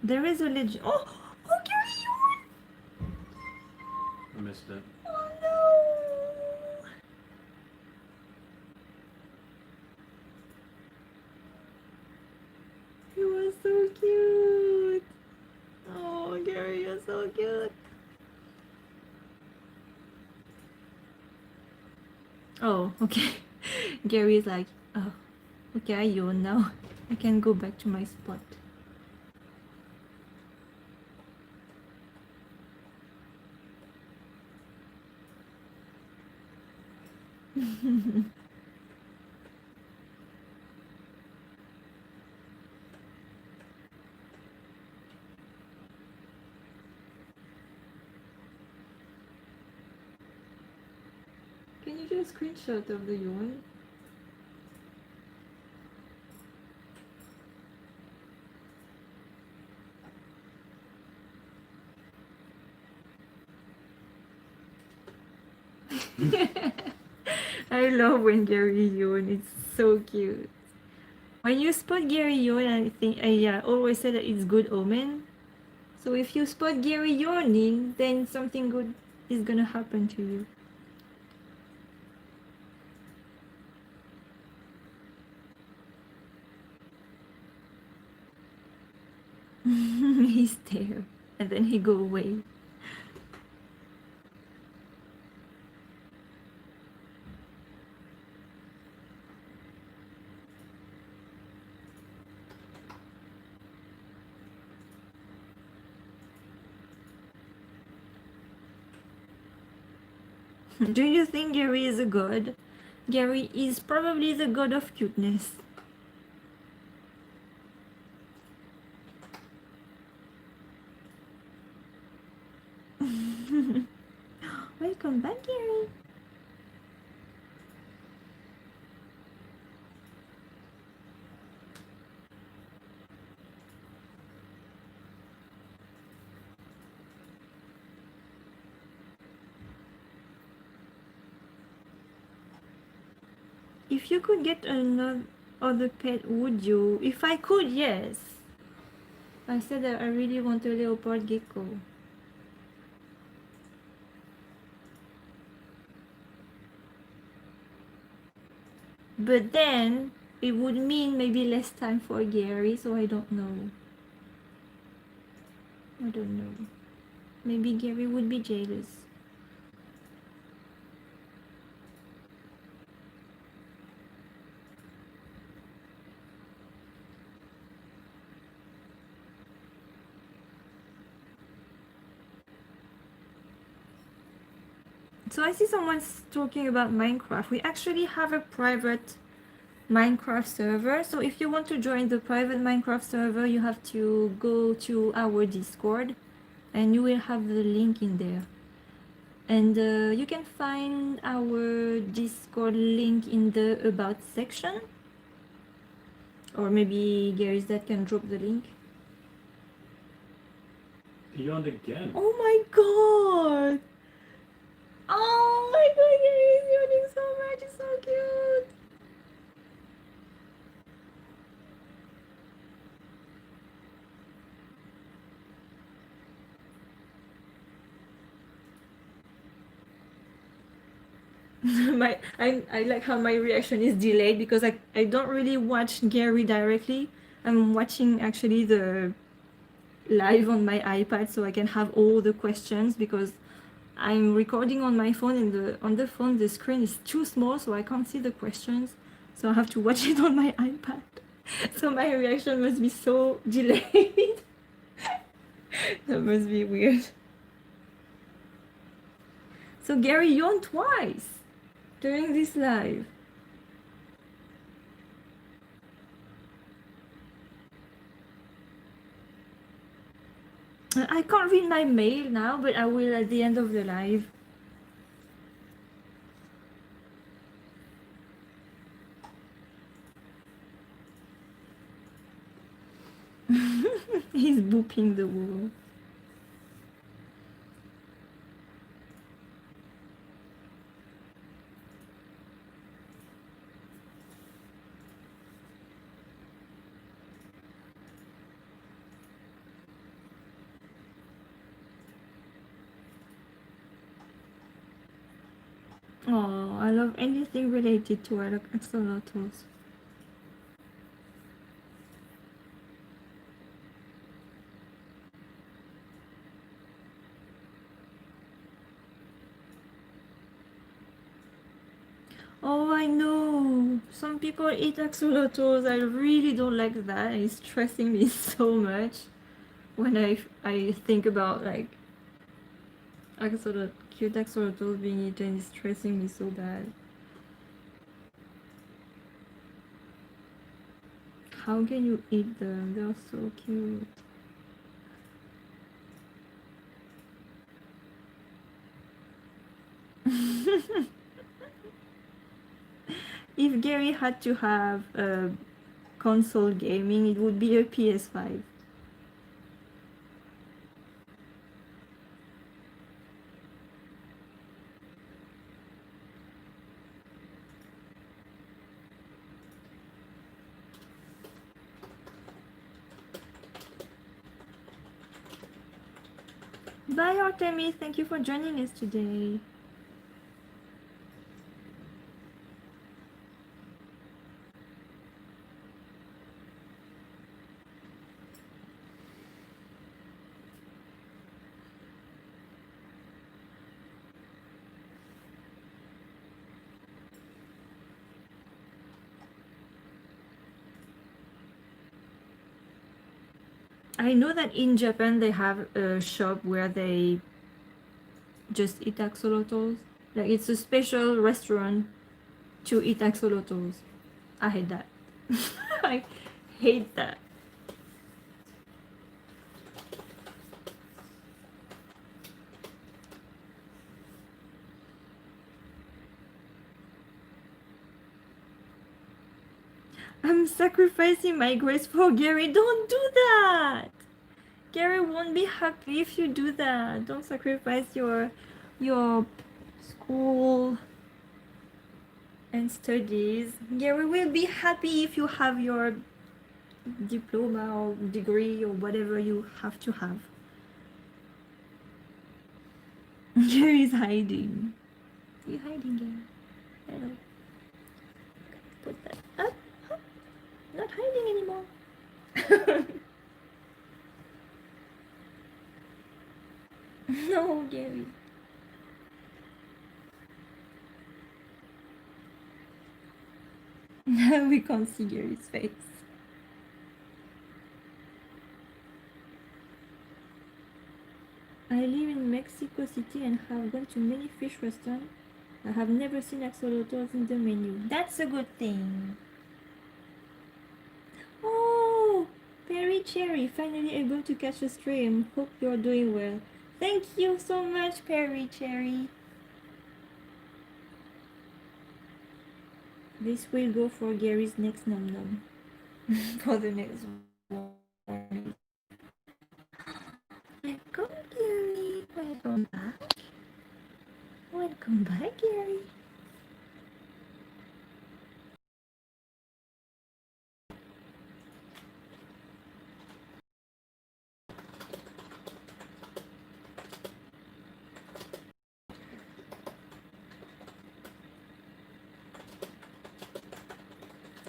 Speaker 1: There is a legend. Oh, Gary, you won!
Speaker 2: I missed it.
Speaker 1: Oh no! You are so cute. Oh, Gary, you're so cute. Oh, okay. Gary is like, oh, okay, I yawn now. I can go back to my spot. Can you do a screenshot of the yawn? I love when Gary yawn. It's so cute. When you spot Gary yawn, I think I always say that it's good omen. So if you spot Gary yawning, then something good is gonna happen to you. He's there, and then he go away. Do you think Gary is a god? Gary is probably the god of cuteness. Welcome back, Gary. If you could get another other pet, would you? If I could, yes. I said that I really want a leopard gecko. But then it would mean maybe less time for Gary, so I don't know. I don't know. Maybe Gary would be jealous. So I see someone's talking about Minecraft. We actually have a private Minecraft server. So if you want to join the private Minecraft server, you have to go to our Discord and you will have the link in there. And you can find our Discord link in the About section. Or maybe Gary's dad can drop the link.
Speaker 2: Yawned again.
Speaker 1: Oh my god! Oh my god, Gary is yawning so much, it's so cute! I like how my reaction is delayed because I don't really watch Gary directly. I'm watching actually the live on my iPad so I can have all the questions because I'm recording on my phone and on the phone the screen is too small so I can't see the questions. So I have to watch it on my iPad. So my reaction must be so delayed. That must be weird. So Gary yawned twice during this live. I can't read my mail now, but I will at the end of the live. He's booping the wall. Oh, I love anything related to axolotls. Oh, I know. Some people eat axolotls. I really don't like that. It's stressing me so much when I think about like cute axolotls being eaten. It's stressing me so bad. How can you eat them? They're so cute. If Gary had to have a console gaming, it would be a PS5. Bye Artemis, thank you for joining us today. I know that in Japan they have a shop where they just eat axolotls. Like it's a special restaurant to eat axolotls. I hate that. I hate that. I'm sacrificing my grace for Gary. Don't do that. Gary won't be happy if you do that. Don't sacrifice your school and studies. Gary will be happy if you have your diploma or degree or whatever you have to have. Gary is hiding. Are you hiding, Gary? Hello. Put that up. Not hiding anymore. No, Gary. Now we can't see Gary's face. I live in Mexico City and have gone to many fish restaurants. I have never seen axolotls in the menu. That's a good thing. Oh, Perry Cherry, finally able to catch a stream. Hope you're doing well. Thank you so much, Perry Cherry. This will go for Gary's next num num. For the next one. Welcome, Gary. Welcome back. Welcome back, Gary.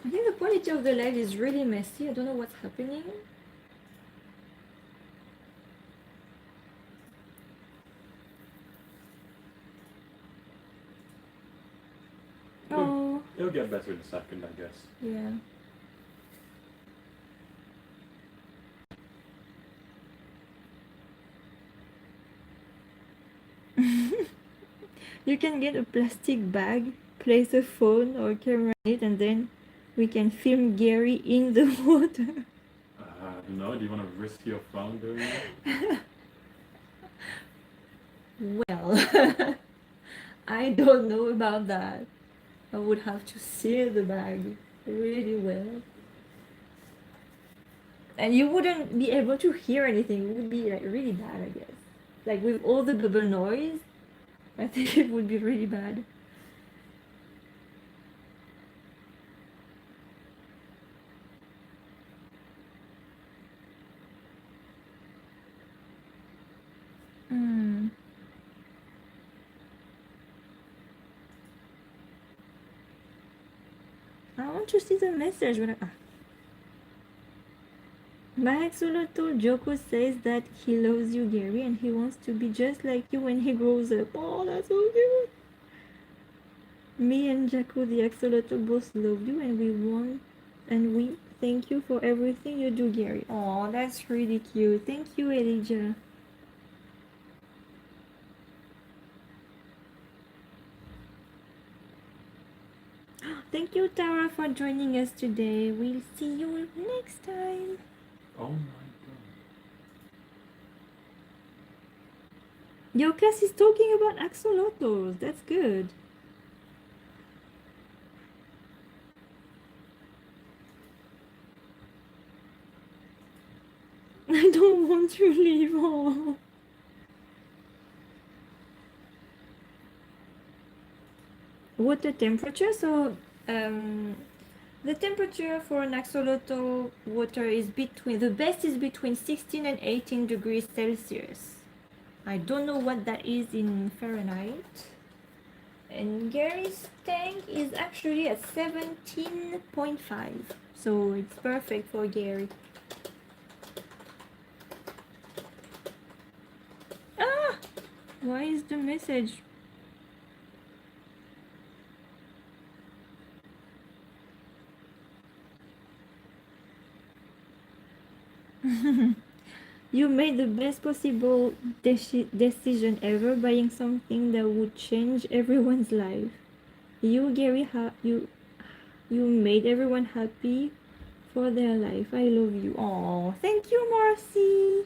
Speaker 1: I think the quality of the live is really messy. I don't know what's happening. Oh.
Speaker 2: It'll get better in a second, I guess.
Speaker 1: Yeah. You can get a plastic bag, place a phone or camera in it, and then we can film Gary in the water.
Speaker 2: No, do you want to risk your phone doing that?
Speaker 1: Well, I don't know about that. I would have to seal the bag really well. And you wouldn't be able to hear anything. It would be like really bad, I guess. Like with all the bubble noise, I think it would be really bad. I want to see the message. My axolotl Joko says that he loves you, Gary, and he wants to be just like you when he grows up. Oh, that's so cute. Me and Jaco the axolotl both love you, and we thank you for everything you do, Gary. Oh, that's really cute. Thank you, Elijah. Thank you, Tara, for joining us today. We'll see you next time.
Speaker 2: Oh my god.
Speaker 1: Your class is talking about axolotls. That's good. I don't want to leave. Oh. Water temperature. So the temperature for an axolotl water is the best is between 16 and 18 degrees Celsius. I don't know what that is in Fahrenheit. And Gary's tank is actually at 17.5, so it's perfect for Gary. Ah! Why is the message? You made the best possible decision ever, buying something that would change everyone's life. You, Gary, you made everyone happy for their life. I love you. Oh, thank you, Marcy.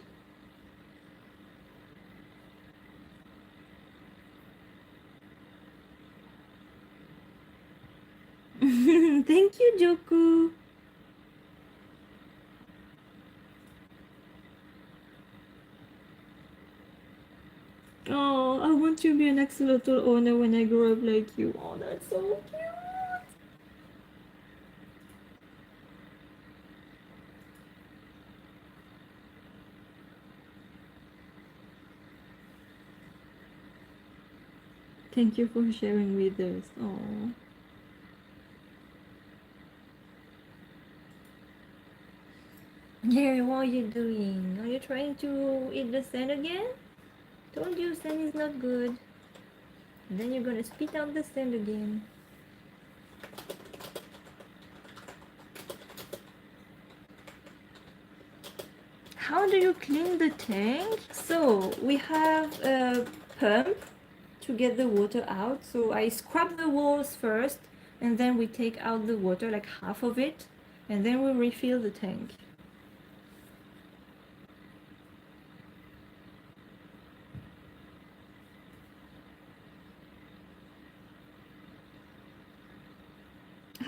Speaker 1: Thank you, Joku. Oh, I want to be an axolotl owner when I grow up like you. Oh, that's so cute. Thank you for sharing with us. Oh. Gary, what are you doing? Are you trying to eat the sand again? Told you sand is not good. Then you're gonna spit out the sand again. How do you clean the tank? So we have a pump to get the water out. So I scrub the walls first, and then we take out the water, like half of it, and then we refill the tank.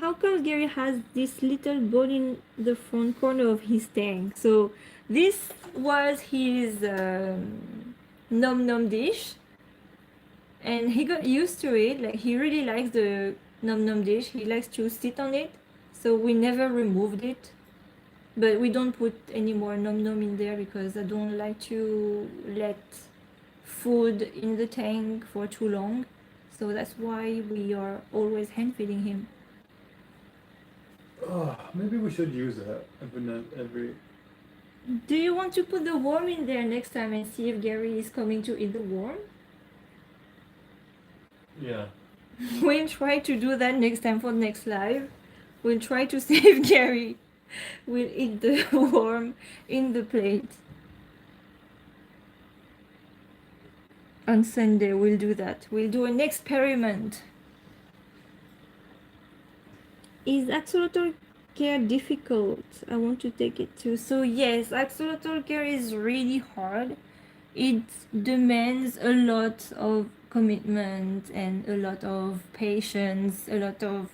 Speaker 1: How come Gary has this little bone in the front corner of his tank? So this was his nom nom dish, and he got used to it. Like, he really likes the nom nom dish. He likes to sit on it, so we never removed it. But we don't put any more nom nom in there because I don't like to let food in the tank for too long. So that's why we are always hand feeding him.
Speaker 2: Oh, maybe we should use that every.
Speaker 1: Do you want to put the worm in there next time and see if Gary is coming to eat the worm?
Speaker 2: Yeah.
Speaker 1: We'll try to do that next time for next live. We'll try to see if Gary will eat the worm in the plate. On Sunday we'll do that. We'll do an experiment. Is axolotl care difficult? I want to take it too. So yes, axolotl care is really hard. It demands a lot of commitment and a lot of patience, a lot of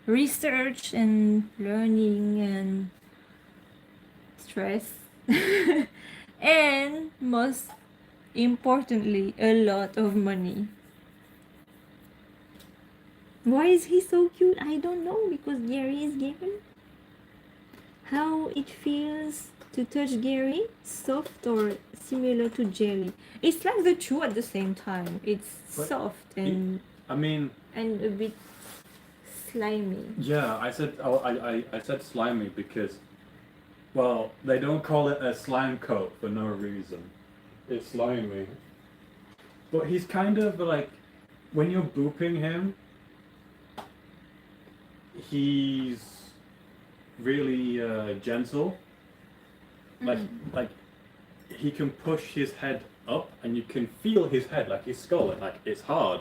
Speaker 1: research and learning and stress. And most importantly, a lot of money. Why is he so cute? I don't know, because Gary is Gary. How it feels to touch Gary? Soft or similar to jelly? It's like the two at the same time. It's
Speaker 2: But
Speaker 1: soft and and a bit slimy.
Speaker 2: Yeah, I said I said slimy because, well, they don't call it a slime coat for no reason. It's slimy. But he's kind of like, when you're booping him, he's really gentle. Like he can push his head up and you can feel his head, like his skull, and like it's hard.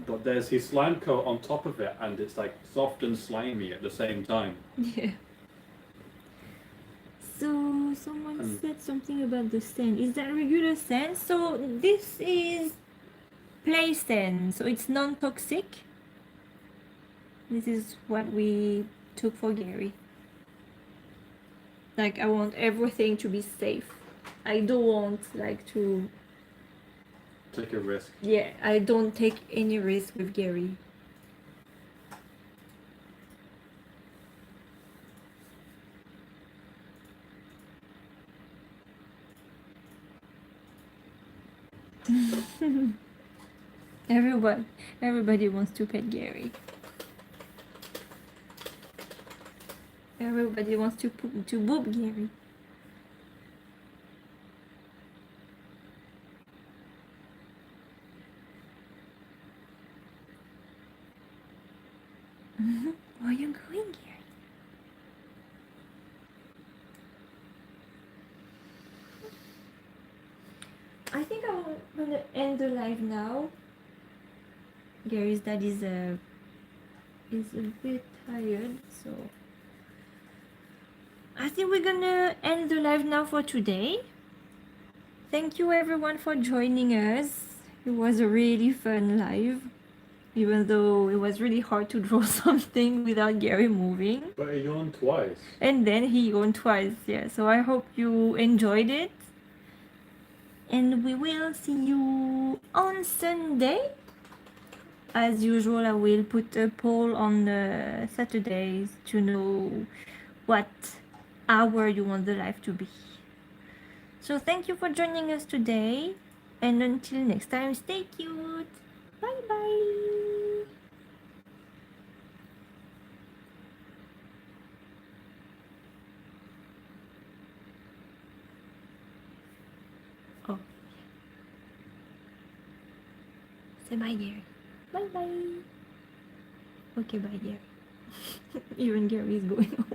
Speaker 2: But there's his slime coat on top of it and it's like soft and slimy at the same time.
Speaker 1: Yeah. So someone said something about the sand. Is that regular sand? So this is play sand, so it's non-toxic. This is what we took for Gary. Like, I want everything to be safe. I don't want like to
Speaker 2: take a risk.
Speaker 1: Yeah, I don't take any risk with Gary. Everybody wants to pet Gary. Everybody wants to boop Gary. Where are you going, Gary? I think I'm gonna end the live now. Gary's dad is a bit tired, so I think we're gonna end the live now for today. Thank you everyone for joining us. It was a really fun live, even though it was really hard to draw something without Gary moving.
Speaker 2: But he yawned twice.
Speaker 1: And then he yawned twice, yeah. So I hope you enjoyed it. And we will see you on Sunday. As usual, I will put a poll on the Saturdays to know what hour you want the live to be. So thank you for joining us today. And until next time, stay cute. Bye bye. Oh. Say bye, Gary. Bye bye. Okay, bye, Gary. Even Gary is going.